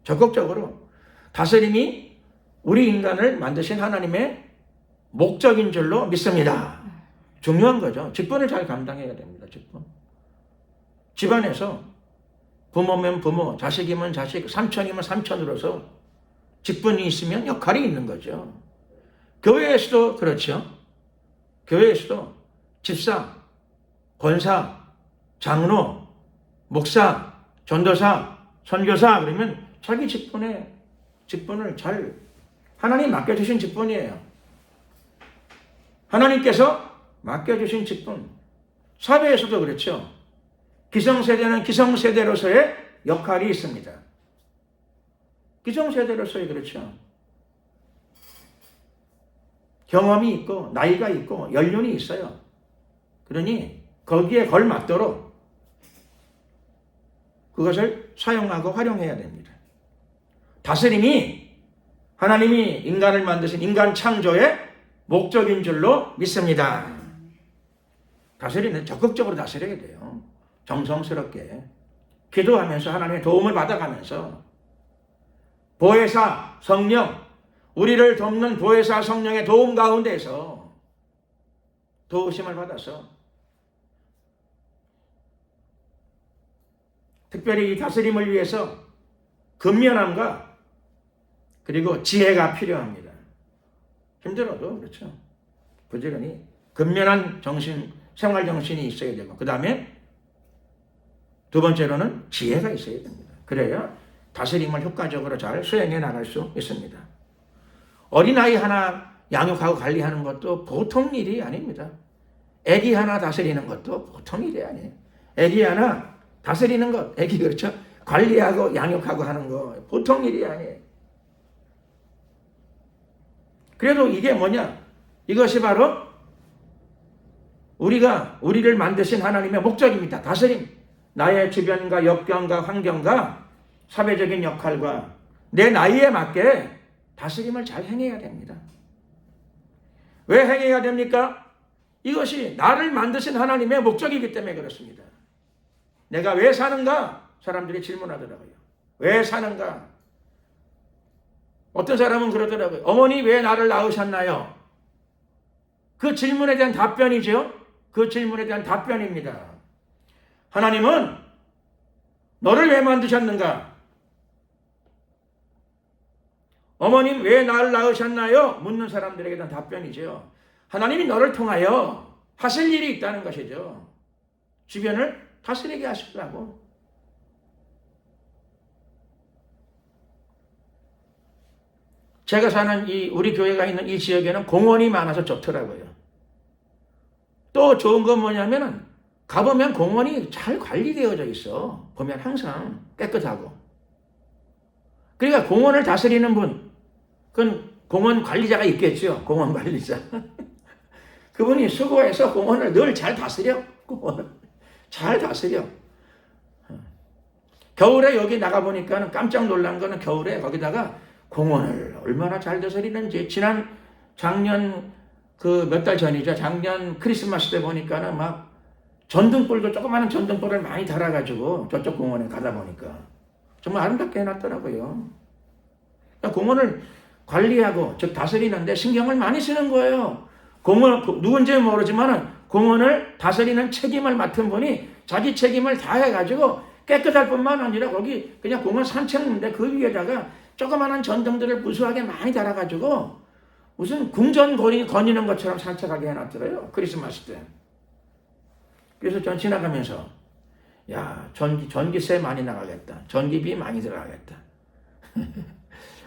적극적으로 다스림이 우리 인간을 만드신 하나님의 목적인 줄로 믿습니다. 중요한 거죠. 직분을 잘 감당해야 됩니다. 직분. 집안에서 부모면 부모, 자식이면 자식, 삼촌이면 삼촌으로서 직분이 있으면 역할이 있는 거죠. 교회에서도 그렇죠. 교회에서도 집사, 권사, 장로, 목사, 전도사, 선교사 그러면 자기 직분을 잘 하나님 맡겨주신 직분이에요. 하나님께서 맡겨주신 직분. 사회에서도 그렇죠. 기성세대는 기성세대로서의 역할이 있습니다. 기성세대로서의 그렇죠. 경험이 있고 나이가 있고 연륜이 있어요. 그러니 거기에 걸맞도록 그것을 사용하고 활용해야 됩니다. 다스림이 하나님이 인간을 만드신 인간 창조의 목적인 줄로 믿습니다. 다스리는 적극적으로 다스려야 돼요. 정성스럽게 기도하면서 하나님의 도움을 받아가면서 보혜사 성령, 우리를 돕는 보혜사 성령의 도움 가운데서 도우심을 받아서 특별히 이 다스림을 위해서 근면함과 그리고 지혜가 필요합니다. 힘들어도 그렇죠. 부지런히 근면한 생활 정신이 있어야 되고 그 다음에 두 번째로는 지혜가 있어야 됩니다. 그래야 다스림을 효과적으로 잘 수행해 나갈 수 있습니다. 어린아이 하나 양육하고 관리하는 것도 보통 일이 아닙니다. 아기 하나 다스리는 것도 보통 일이 아니에요. 아기 하나 다스리는 것, 아기 그렇죠? 관리하고 양육하고 하는 거 보통 일이 아니에요. 그래도 이게 뭐냐? 이것이 바로 우리를 만드신 하나님의 목적입니다. 다스림. 나의 주변과 역경과 환경과 사회적인 역할과 내 나이에 맞게 다스림을 잘 행해야 됩니다. 왜 행해야 됩니까? 이것이 나를 만드신 하나님의 목적이기 때문에 그렇습니다. 내가 왜 사는가? 사람들이 질문하더라고요. 왜 사는가? 어떤 사람은 그러더라고요. 어머니 왜 나를 낳으셨나요? 그 질문에 대한 답변이죠. 그 질문에 대한 답변입니다. 하나님은 너를 왜 만드셨는가? 어머님 왜 나를 낳으셨나요? 묻는 사람들에게 대한 답변이죠. 하나님이 너를 통하여 하실 일이 있다는 것이죠. 주변을 다스리게 하시려고. 제가 사는 우리 교회가 있는 이 지역에는 공원이 많아서 좋더라고요. 또 좋은 건 뭐냐면은 가보면 공원이 잘 관리되어져 있어. 보면 항상 깨끗하고. 그러니까 공원을 다스리는 분, 그건 공원 관리자가 있겠죠. 공원 관리자. 그분이 수고해서 공원을 늘 잘 다스려. 공원을 잘 다스려. 겨울에 여기 나가보니까 깜짝 놀란 거는 겨울에 거기다가 공원을 얼마나 잘 다스리는지 작년 그 몇 달 전이죠. 작년 크리스마스 때 보니까는 막 전등불도 조그마한 전등불을 많이 달아가지고 저쪽 공원에 가다 보니까 정말 아름답게 해놨더라고요. 그러니까 공원을 관리하고 즉 다스리는데 신경을 많이 쓰는 거예요. 누군지 모르지만 공원을 다스리는 책임을 맡은 분이 자기 책임을 다 해가지고 깨끗할 뿐만 아니라 거기 그냥 공원 산책로인데 그 위에다가 조그마한 전등들을 무수하게 많이 달아가지고 무슨 궁전 거니는 것처럼 산책하게 해놨더래요. 크리스마스 때. 그래서 전 지나가면서 야 전기세 많이 나가겠다. 전기비 많이 들어가겠다.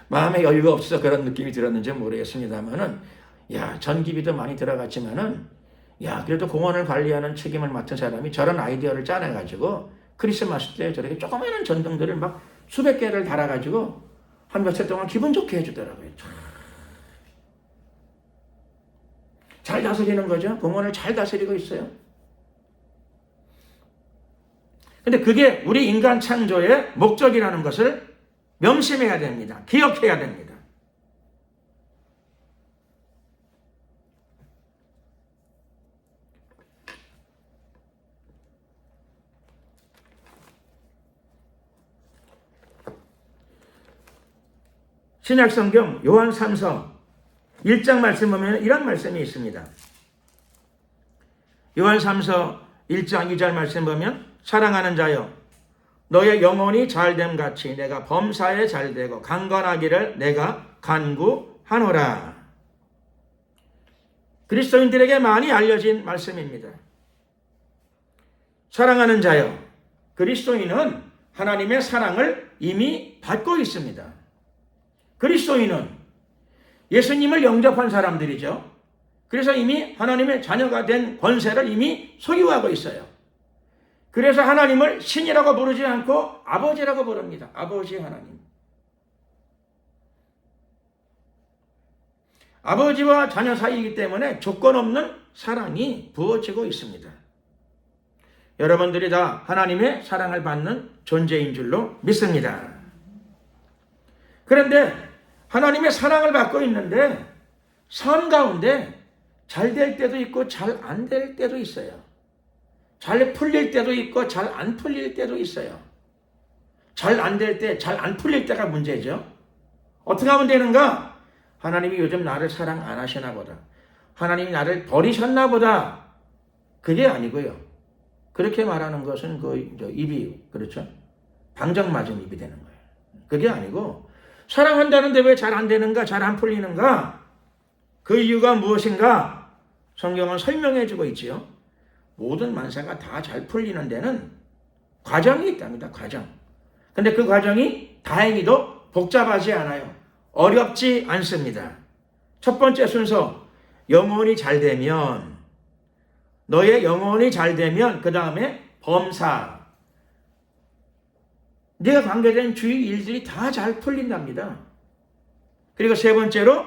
마음에 여유가 없어서 그런 느낌이 들었는지 모르겠습니다만은 야 전기비도 많이 들어갔지만은 야 그래도 공원을 관리하는 책임을 맡은 사람이 저런 아이디어를 짜내가지고 크리스마스 때 저렇게 조그마한 전등들을 막 수백 개를 달아가지고 한 며칠 동안 기분 좋게 해주더라고요. 잘 다스리는 거죠. 공원을 잘 다스리고 있어요. 근데 그게 우리 인간 창조의 목적이라는 것을 명심해야 됩니다. 기억해야 됩니다. 신약성경 요한 3서 1장 말씀 보면 이런 말씀이 있습니다. 요한 3서 1장 2절 말씀 보면 사랑하는 자여 너의 영혼이 잘됨 같이 내가 범사에 잘되고 강건하기를 내가 간구하노라. 그리스도인들에게 많이 알려진 말씀입니다. 사랑하는 자여, 그리스도인은 하나님의 사랑을 이미 받고 있습니다. 그리스도인은 예수님을 영접한 사람들이죠. 그래서 이미 하나님의 자녀가 된 권세를 이미 소유하고 있어요. 그래서 하나님을 신이라고 부르지 않고 아버지라고 부릅니다. 아버지 하나님. 아버지와 자녀 사이이기 때문에 조건 없는 사랑이 부어지고 있습니다. 여러분들이 다 하나님의 사랑을 받는 존재인 줄로 믿습니다. 그런데 하나님의 사랑을 받고 있는데 삶 가운데 잘 될 때도 있고 잘 안 될 때도 있어요. 잘 풀릴 때도 있고 잘 안 풀릴 때도 있어요. 잘 안 될 때, 잘 안 풀릴 때가 문제죠. 어떻게 하면 되는가? 하나님이 요즘 나를 사랑 안 하시나 보다. 하나님이 나를 버리셨나 보다. 그게 아니고요. 그렇게 말하는 것은 입이, 그렇죠? 방정 맞은 입이 되는 거예요. 그게 아니고 사랑한다는데 왜 잘 안 되는가? 잘 안 풀리는가? 그 이유가 무엇인가? 성경은 설명해 주고 있지요. 모든 만사가 다 잘 풀리는 데는 과정이 있답니다. 과정. 근데 그 과정이 다행히도 복잡하지 않아요. 어렵지 않습니다. 첫 번째 순서, 영혼이 잘 되면, 너의 영혼이 잘 되면 그 다음에 범사. 네가 관계된 주위 일들이 다 잘 풀린답니다. 그리고 세 번째로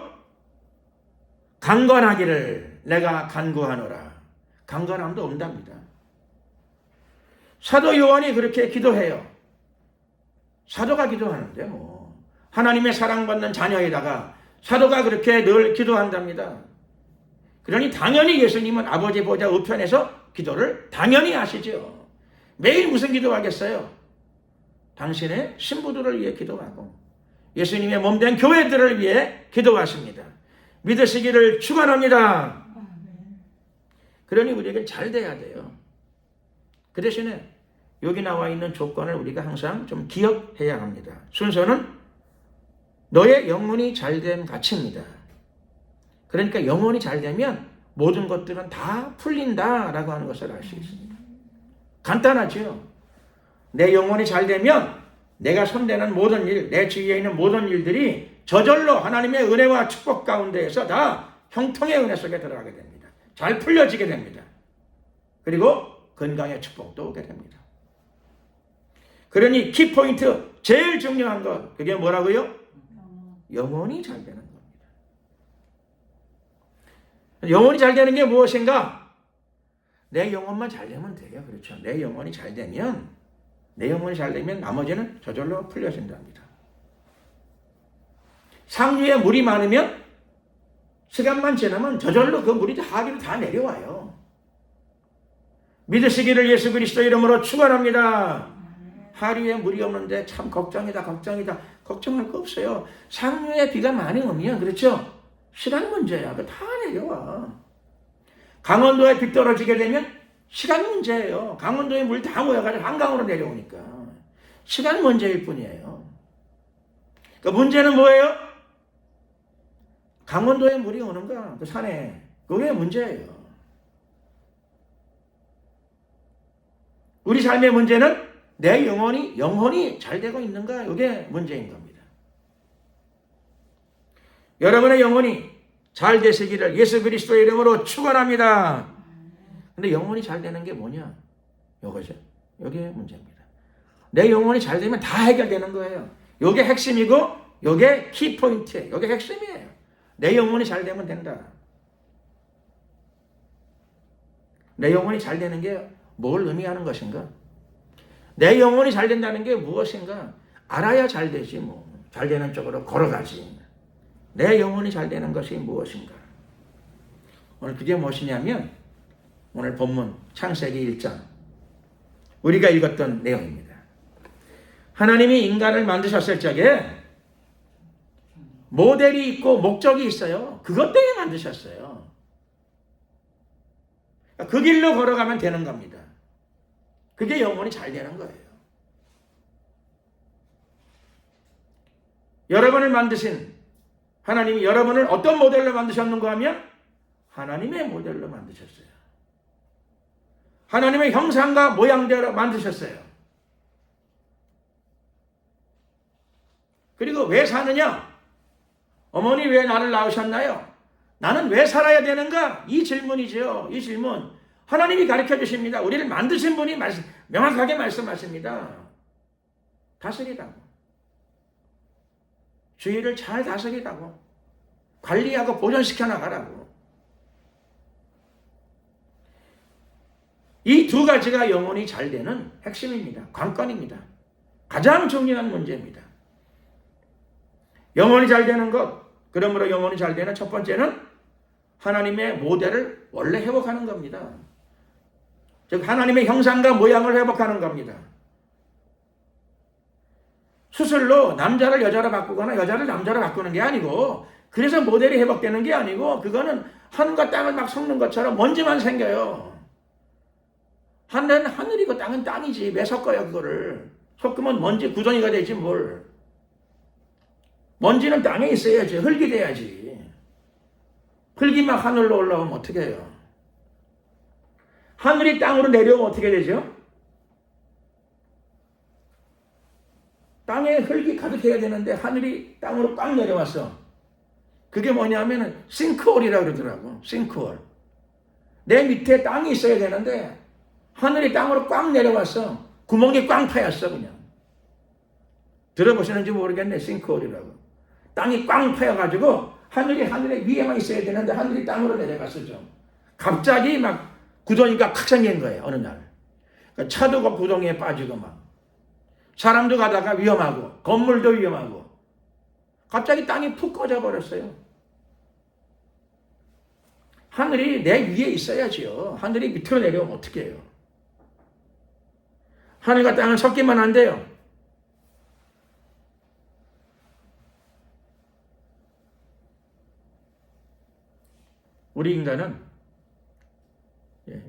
강건하기를 내가 간구하노라. 강건함도 온답니다. 사도 요한이 그렇게 기도해요. 사도가 기도하는데 하나님의 사랑받는 자녀에다가 사도가 그렇게 늘 기도한답니다. 그러니 당연히 예수님은 아버지 보좌 우편에서 기도를 당연히 하시죠. 매일 무슨 기도하겠어요? 당신의 신부들을 위해 기도하고 예수님의 몸된 교회들을 위해 기도하십니다. 믿으시기를 축원합니다. 그러니 우리에게 잘 돼야 돼요. 그 대신에 여기 나와 있는 조건을 우리가 항상 좀 기억해야 합니다. 순서는 너의 영혼이 잘됨 같이입니다. 그러니까 영혼이 잘 되면 모든 것들은 다 풀린다라고 하는 것을 알 수 있습니다. 간단하죠. 내 영혼이 잘 되면 내가 손대는 모든 일, 내 주위에 있는 모든 일들이 저절로 하나님의 은혜와 축복 가운데에서 다 형통의 은혜 속에 들어가게 됩니다. 잘 풀려지게 됩니다. 그리고 건강의 축복도 오게 됩니다. 그러니 키포인트, 제일 중요한 것, 그게 뭐라고요? 영혼이 잘 되는 겁니다. 영혼이 잘 되는 게 무엇인가? 내 영혼만 잘 되면 돼요. 그렇죠. 내 영혼이 잘 되면 나머지는 저절로 풀려진답니다. 상류에 물이 많으면 시간만 지나면 저절로 그 물이 하류로 다 내려와요. 믿으시기를 예수 그리스도 이름으로 축원합니다. 하류에 물이 없는데 참 걱정이다. 걱정할 거 없어요. 상류에 비가 많이 오면 그렇죠. 시간 문제야. 다 내려와. 강원도에 비 떨어지게 되면 시간 문제예요. 강원도에 물 다 모여가지고 한강으로 내려오니까. 시간 문제일 뿐이에요. 그 문제는 뭐예요? 강원도에 물이 오는가? 그 산에. 그게 문제예요. 우리 삶의 문제는 내 영혼이 잘 되고 있는가? 이게 문제인 겁니다. 여러분의 영혼이 잘 되시기를 예수 그리스도의 이름으로 축원합니다. 근데 영혼이 잘 되는 게 뭐냐? 요거죠. 요게 문제입니다. 내 영혼이 잘 되면 다 해결되는 거예요. 요게 핵심이고 요게 키포인트예요. 요게 핵심이에요. 내 영혼이 잘 되면 된다. 내 영혼이 잘 되는 게 뭘 의미하는 것인가? 내 영혼이 잘 된다는 게 무엇인가? 알아야 잘 되지 잘 되는 쪽으로 걸어가지. 내 영혼이 잘 되는 것이 무엇인가? 오늘 그게 무엇이냐면 오늘 본문 창세기 1장 우리가 읽었던 내용입니다. 하나님이 인간을 만드셨을 적에 모델이 있고 목적이 있어요. 그것 때문에 만드셨어요. 그 길로 걸어가면 되는 겁니다. 그게 영혼이 잘 되는 거예요. 여러분을 만드신 하나님이 여러분을 어떤 모델로 만드셨는가 하면 하나님의 모델로 만드셨어요. 하나님의 형상과 모양대로 만드셨어요. 그리고 왜 사느냐? 어머니 왜 나를 낳으셨나요? 나는 왜 살아야 되는가? 이 질문이죠. 이 질문. 하나님이 가르쳐 주십니다. 우리를 만드신 분이 명확하게 말씀하십니다. 다스리라고. 주위를 잘 다스리라고. 관리하고 보존시켜 나가라고. 이 두 가지가 영혼이 잘 되는 핵심입니다. 관건입니다. 가장 중요한 문제입니다. 영혼이 잘 되는 것, 그러므로 영혼이 잘 되는 첫 번째는 하나님의 모델을 원래 회복하는 겁니다. 즉 하나님의 형상과 모양을 회복하는 겁니다. 수술로 남자를 여자로 바꾸거나 여자를 남자로 바꾸는 게 아니고, 그래서 모델이 회복되는 게 아니고, 그거는 하늘과 땅을 막 섞는 것처럼 먼지만 생겨요. 하늘은 하늘이고 땅은 땅이지. 왜 섞어요 그거를? 섞으면 먼지 구덩이가 되지 뭘. 먼지는 땅에 있어야지. 흙이 돼야지. 흙이 막 하늘로 올라오면 어떻게 해요? 하늘이 땅으로 내려오면 어떻게 되죠? 땅에 흙이 가득해야 되는데 하늘이 땅으로 꽉 내려왔어. 그게 뭐냐면 싱크홀이라고 그러더라고. 싱크홀. 내 밑에 땅이 있어야 되는데 하늘이 땅으로 꽉 내려왔어. 구멍이 꽝 파였어 그냥. 들어보시는지 모르겠네. 싱크홀이라고. 땅이 꽝 파여가지고 하늘이 위에만 있어야 되는데 하늘이 땅으로 내려갔어 좀. 갑자기 막 구덩이가 팍 생긴 거예요. 어느 날. 그러니까 차도 그 구덩이에 빠지고 막. 사람도 가다가 위험하고 건물도 위험하고. 갑자기 땅이 푹 꺼져버렸어요. 하늘이 내 위에 있어야지요. 하늘이 밑으로 내려오면 어떻게 해요? 하늘과 땅은 섞이면 안 돼요. 우리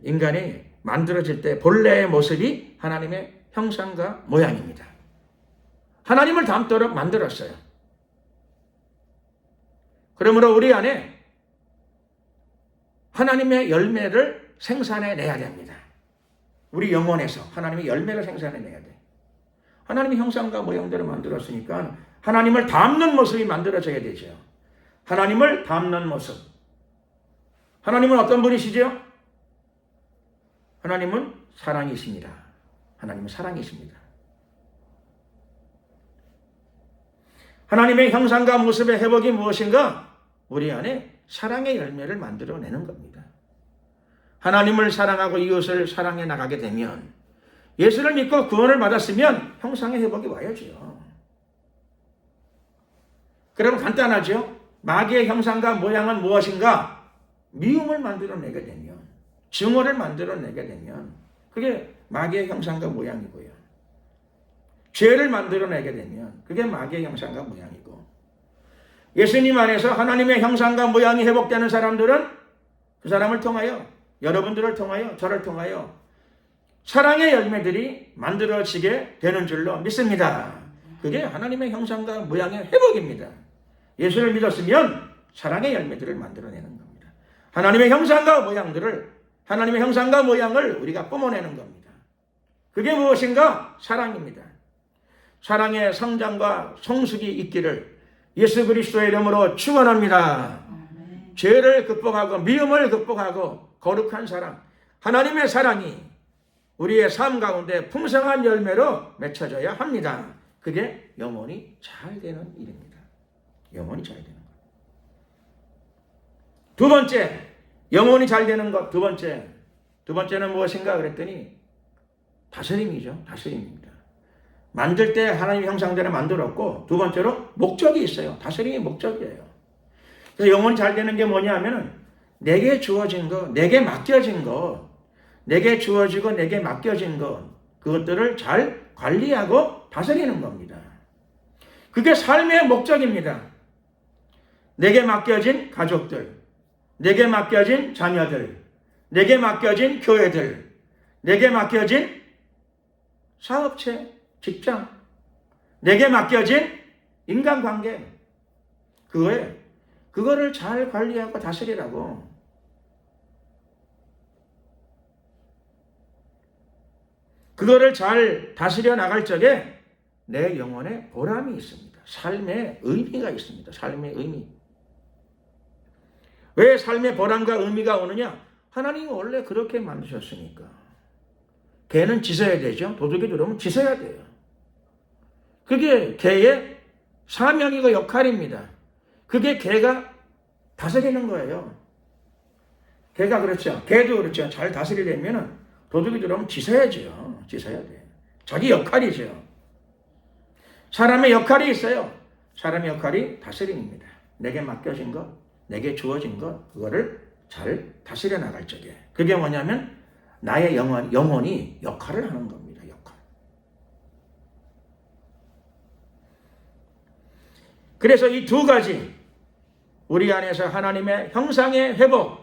인간이 만들어질 때 본래의 모습이 하나님의 형상과 모양입니다. 하나님을 닮도록 만들었어요. 그러므로 우리 안에 하나님의 열매를 생산해내야 됩니다. 우리 영혼에서 하나님의 열매를 생산해내야 돼. 하나님의 형상과 모양대로 만들었으니까 하나님을 닮는 모습이 만들어져야 되죠. 하나님을 닮는 모습. 하나님은 어떤 분이시죠? 하나님은 사랑이십니다. 하나님은 사랑이십니다. 하나님의 형상과 모습의 회복이 무엇인가? 우리 안에 사랑의 열매를 만들어내는 겁니다. 하나님을 사랑하고 이웃을 사랑해 나가게 되면, 예수를 믿고 구원을 받았으면 형상의 회복이 와야죠. 그러면 간단하죠? 마귀의 형상과 모양은 무엇인가? 미움을 만들어내게 되면, 증오를 만들어내게 되면 그게 마귀의 형상과 모양이고요. 죄를 만들어내게 되면 그게 마귀의 형상과 모양이고, 예수님 안에서 하나님의 형상과 모양이 회복되는 사람들은 그 사람을 통하여, 여러분들을 통하여, 저를 통하여 사랑의 열매들이 만들어지게 되는 줄로 믿습니다. 그게 하나님의 형상과 모양의 회복입니다. 예수를 믿었으면 사랑의 열매들을 만들어내는 겁니다. 하나님의 형상과 모양을 우리가 뿜어내는 겁니다. 그게 무엇인가? 사랑입니다. 사랑의 성장과 성숙이 있기를 예수 그리스도의 이름으로 축원합니다. 죄를 극복하고 미움을 극복하고 거룩한 사랑, 하나님의 사랑이 우리의 삶 가운데 풍성한 열매로 맺혀져야 합니다. 그게 영혼이 잘 되는 일입니다. 영혼이 잘 되는 것. 두 번째, 영혼이 잘 되는 것. 두 번째는 무엇인가 그랬더니 다스림이죠. 다스림입니다. 만들 때 하나님 형상대로 만들었고, 두 번째로 목적이 있어요. 다스림이 목적이에요. 그래서 영혼이 잘 되는 게 뭐냐 하면은 내게 주어진 것, 내게 맡겨진 것, 내게 주어지고 내게 맡겨진 것, 그것들을 잘 관리하고 다스리는 겁니다. 그게 삶의 목적입니다. 내게 맡겨진 가족들, 내게 맡겨진 자녀들, 내게 맡겨진 교회들, 내게 맡겨진 사업체, 직장, 내게 맡겨진 인간관계, 그거를 잘 관리하고 다스리라고. 그거를 잘 다스려 나갈 적에 내 영혼에 보람이 있습니다. 삶의 의미가 있습니다. 삶의 의미. 왜 삶의 보람과 의미가 오느냐? 하나님이 원래 그렇게 만드셨으니까. 개는 짖어야 되죠. 도둑이 들어오면 짖어야 돼요. 그게 개의 사명이고 역할입니다. 그게 개가 다스리는 거예요. 개가 그렇죠. 개도 그렇죠. 잘 다스리려면 도둑이 들어오면 짖어야죠. 짖어야 돼요. 자기 역할이죠. 사람의 역할이 있어요. 사람의 역할이 다스림입니다. 내게 맡겨진 것, 내게 주어진 것, 그거를 잘 다스려 나갈 적에. 그게 뭐냐면 나의 영혼이 역할을 하는 겁니다. 역할. 그래서 이 두 가지, 우리 안에서 하나님의 형상의 회복,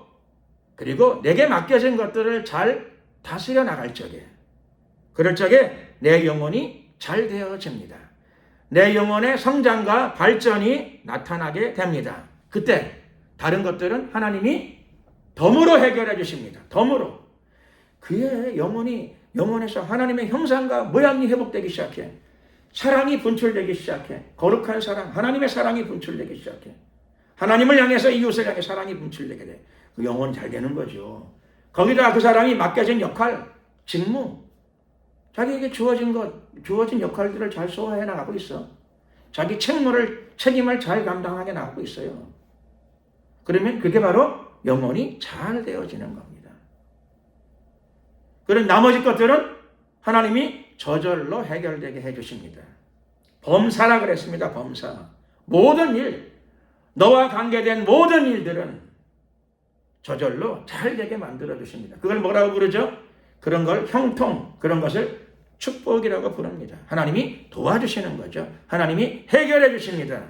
그리고 내게 맡겨진 것들을 잘 다스려 나갈 적에, 그럴 적에 내 영혼이 잘 되어집니다. 내 영혼의 성장과 발전이 나타나게 됩니다. 그때 다른 것들은 하나님이 덤으로 해결해 주십니다. 덤으로. 그의 영혼에서 하나님의 형상과 모양이 회복되기 시작해. 사랑이 분출되기 시작해. 거룩한 사랑, 하나님의 사랑이 분출되기 시작해. 하나님을 향해서 이웃을 향해 사랑이 분출되게 돼. 그 영혼이 잘 되는 거죠. 거기다 그 사람이 맡겨진 역할, 직무, 자기에게 주어진 역할들을 잘 소화해 나가고 있어. 자기 책임을 잘 감당하게 나가고 있어요. 그러면 그게 바로 영혼이 잘 되어지는 겁니다. 그런 나머지 것들은 하나님이 저절로 해결되게 해주십니다. 범사라 그랬습니다. 범사. 모든 일, 너와 관계된 모든 일들은 저절로 잘 되게 만들어 주십니다. 그걸 뭐라고 부르죠? 그런 걸 형통, 그런 것을 축복이라고 부릅니다. 하나님이 도와주시는 거죠. 하나님이 해결해 주십니다.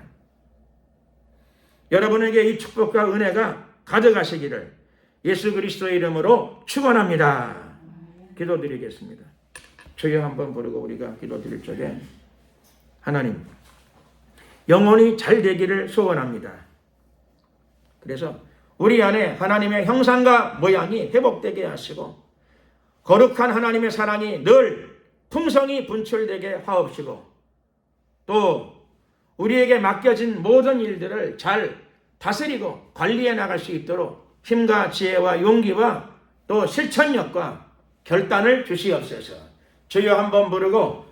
여러분에게 이 축복과 은혜가 가득하시기를 예수 그리스도의 이름으로 축원합니다. 기도드리겠습니다. 주여 한번 부르고 우리가 기도드릴 적에 하나님, 영혼이 잘 되기를 소원합니다. 그래서 우리 안에 하나님의 형상과 모양이 회복되게 하시고 거룩한 하나님의 사랑이 늘 풍성히 분출되게 하옵시고 또 우리에게 맡겨진 모든 일들을 잘 다스리고 관리해 나갈 수 있도록 힘과 지혜와 용기와 또 실천력과 결단을 주시옵소서. 주여 한번 부르고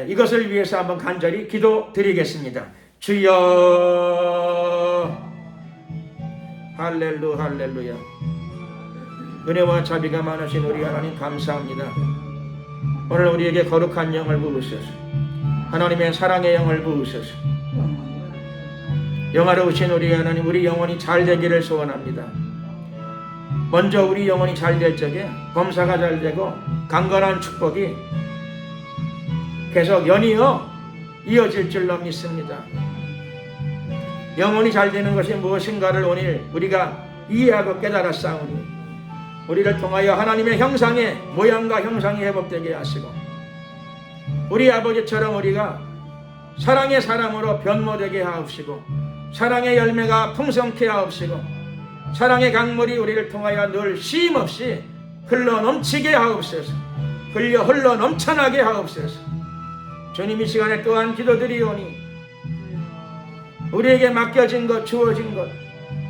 이것을 위해서 한번 간절히 기도드리겠습니다. 주여, 할렐루야. 은혜와 자비가 많으신 우리 하나님 감사합니다. 오늘 우리에게 거룩한 영을 부으소서. 하나님의 사랑의 영을 부으소서. 영화로우신 우리 하나님, 우리 영혼이 잘 되기를 소원합니다. 먼저 우리 영혼이 잘 될 적에 범사가 잘 되고 강건한 축복이 계속 연이어 이어질 줄로 믿습니다. 영혼이 잘 되는 것이 무엇인가를 오늘 우리가 이해하고 깨달았사오니 우리를 통하여 하나님의 형상의 모양과 형상이 회복되게 하시고 우리 아버지처럼 우리가 사랑의 사람으로 변모되게 하옵시고 사랑의 열매가 풍성케 하옵시고 사랑의 강물이 우리를 통하여 늘 쉼없이 흘러넘치게 하옵소서. 흘러 넘쳐나게 하옵소서. 주님, 이 시간에 또한 기도드리오니 우리에게 맡겨진 것, 주어진 것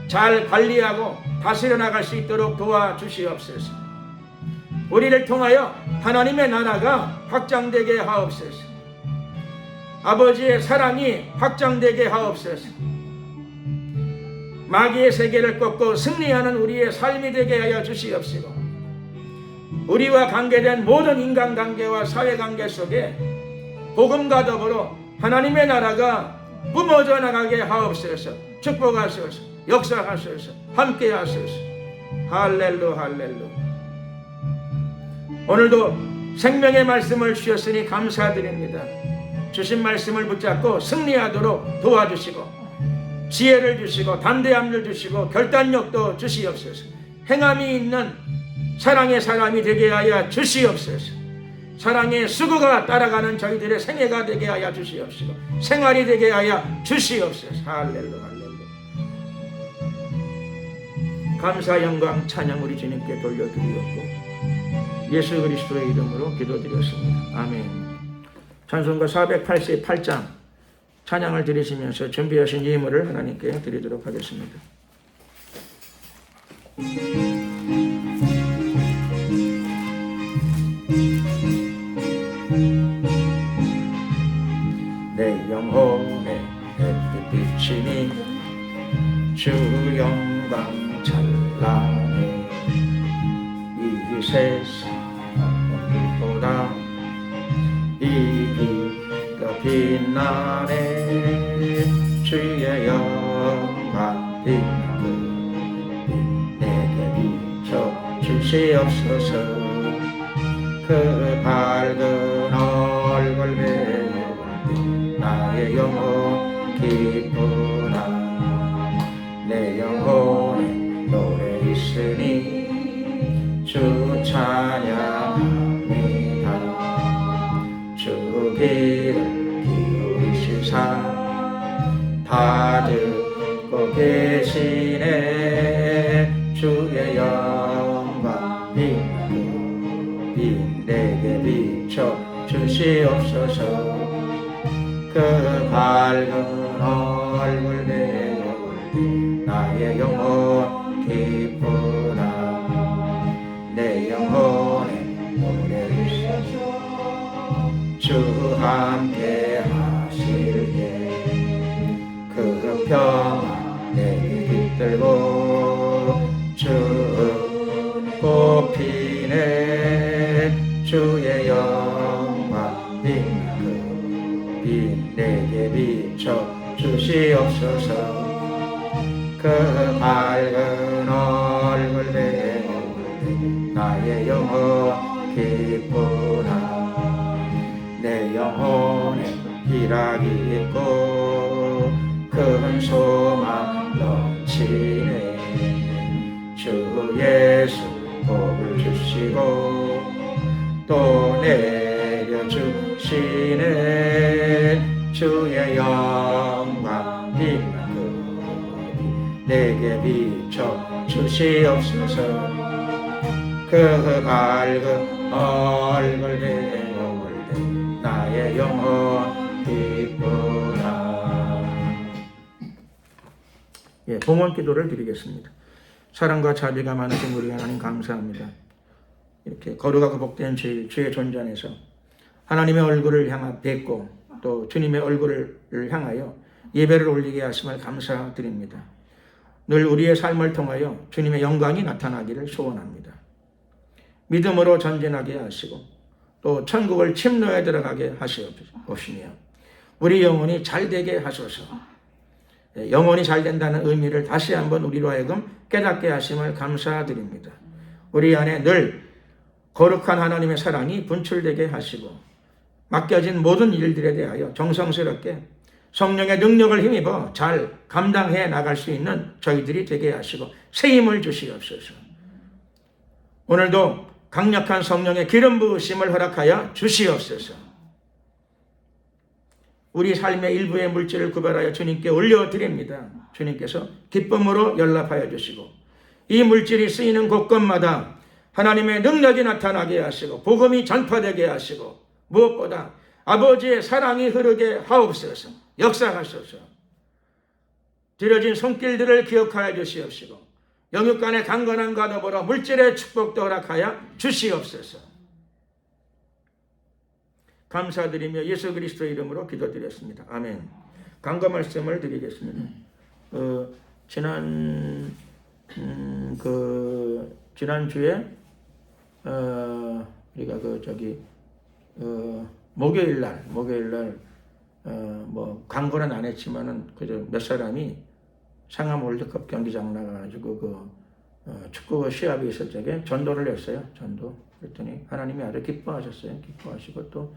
잘 관리하고 다스려 나갈 수 있도록 도와주시옵소서. 우리를 통하여 하나님의 나라가 확장되게 하옵소서. 아버지의 사랑이 확장되게 하옵소서. 마귀의 세계를 꺾고 승리하는 우리의 삶이 되게 하여 주시옵시고 우리와 관계된 모든 인간관계와 사회관계 속에 복음과 더불어 하나님의 나라가 뿜어져 나가게 하옵소서. 축복하소서. 역사하소서. 함께 하소서. 할렐루. 오늘도 생명의 말씀을 주셨으니 감사드립니다. 주신 말씀을 붙잡고 승리하도록 도와주시고 지혜를 주시고 담대함을 주시고 결단력도 주시옵소서. 행함이 있는 사랑의 사람이 되게 하여 주시옵소서. 사랑의 수고가 따라가는 저희들의 생애가 되게 하여 주시옵시고 생활이 되게 하여 주시옵소서. 할렐루야 할렐루야. 감사 영광 찬양 우리 주님께 돌려드리었고 예수 그리스도의 이름으로 기도드렸습니다. 아멘. 찬송가 488장 찬양을 드리시면서 준비하신 예물을 하나님께 드리도록 하겠습니다. 내 영혼에 햇빛 비치니 주 영광 찬란해. 이 세상 빛보다 이 빛 더 빛나네. 주의 영광 빛나그 내게 비춰 주시옵소서. 그 밝은 얼굴 배울 나의 영혼 기쁘나. 내 영혼에 노래 있으니 주 찬양합니다. 주 귀를 기울이시사 다 듣고 계시네. 주의 영광 빛 내게 비춰 주시옵소서. 그 밝은 얼굴 배울 나의 영혼 기쁘나. 내 영혼에 노래를 주 함께 하실 때 그 평화 내게 깃들고 주 꽃피네. 주의 영광 빛 내게 비춰 주시옵소서. 그 밝은 얼굴 배울 나의 영혼 기쁘나. 내 영혼에 희락이 있고 큰 소망 넘치네. 주 예수 복을 주시고 또 내려주시네. 주의 영광 빛나그 내게 비춰 주시옵소서. 그 밝은 얼굴 배울 나의 영혼 기쁘나. 예, 봉헌 기도를 드리겠습니다. 사랑과 자비가 많으신 우리 하나님 감사합니다. 이렇게 거룩하고 복된 주의 존재 안에서 하나님의 얼굴을 향하 뵙고 또 주님의 얼굴을 향하여 예배를 올리게 하심을 감사드립니다. 늘 우리의 삶을 통하여 주님의 영광이 나타나기를 소원합니다. 믿음으로 전진하게 하시고 또 천국을 침노에 들어가게 하시옵시며 우리 영혼이 잘되게 하소서. 영혼이 잘된다는 의미를 다시 한번 우리로 하여금 깨닫게 하심을 감사드립니다. 우리 안에 늘 거룩한 하나님의 사랑이 분출되게 하시고 맡겨진 모든 일들에 대하여 정성스럽게 성령의 능력을 힘입어 잘 감당해 나갈 수 있는 저희들이 되게 하시고 새 힘을 주시옵소서. 오늘도 강력한 성령의 기름 부으심을 허락하여 주시옵소서. 우리 삶의 일부의 물질을 구별하여 주님께 올려드립니다. 주님께서 기쁨으로 연락하여 주시고 이 물질이 쓰이는 곳곳마다 하나님의 능력이 나타나게 하시고 복음이 전파되게 하시고 무엇보다 아버지의 사랑이 흐르게 하옵소서. 역사하소서. 들여진 손길들을 기억하여 주시옵시고 영육간의 강건함과 더불어 물질의 축복도 허락하여 주시옵소서. 감사드리며 예수 그리스도의 이름으로 기도드렸습니다. 아멘. 간구 말씀을 드리겠습니다. 지난주에 우리가 목요일날 뭐 광고는 안 했지만은 그저 몇 사람이 상암 월드컵 경기장 나가가지고 축구 시합이 있을 적에 전도를 했어요. 전도. 그랬더니 하나님이 아주 기뻐하셨어요. 기뻐하시고 또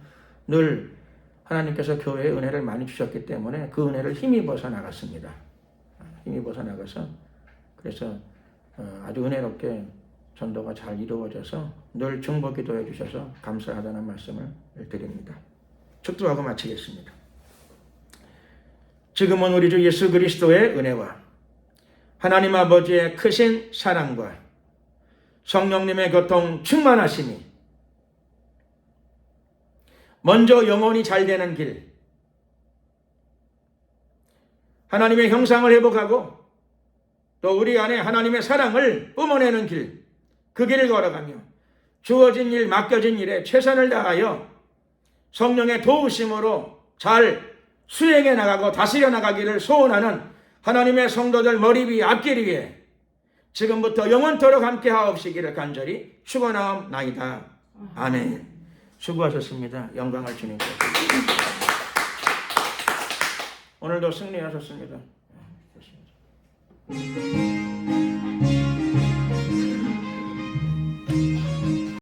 늘 하나님께서 교회에 은혜를 많이 주셨기 때문에 그 은혜를 힘입어서 나갔습니다. 힘입어서 나가서 그래서 아주 은혜롭게 전도가 잘 이루어져서 늘 중보 기도해 주셔서 감사하다는 말씀을 드립니다. 축도하고 마치겠습니다. 지금은 우리 주 예수 그리스도의 은혜와 하나님 아버지의 크신 사랑과 성령님의 교통 충만하심이 먼저 영혼이 잘 되는 길, 하나님의 형상을 회복하고 또 우리 안에 하나님의 사랑을 뿜어내는 길, 그 길을 걸어가며 주어진 일, 맡겨진 일에 최선을 다하여 성령의 도우심으로 잘 수행해 나가고 다스려 나가기를 소원하는 하나님의 성도들 머리 위 앞길 위에 지금부터 영원토록 함께 하옵시기를 간절히 축원하옵나이다. 아멘. 수고하셨습니다. 영광을 주님께. 오늘도 승리하셨습니다. 좋습니다.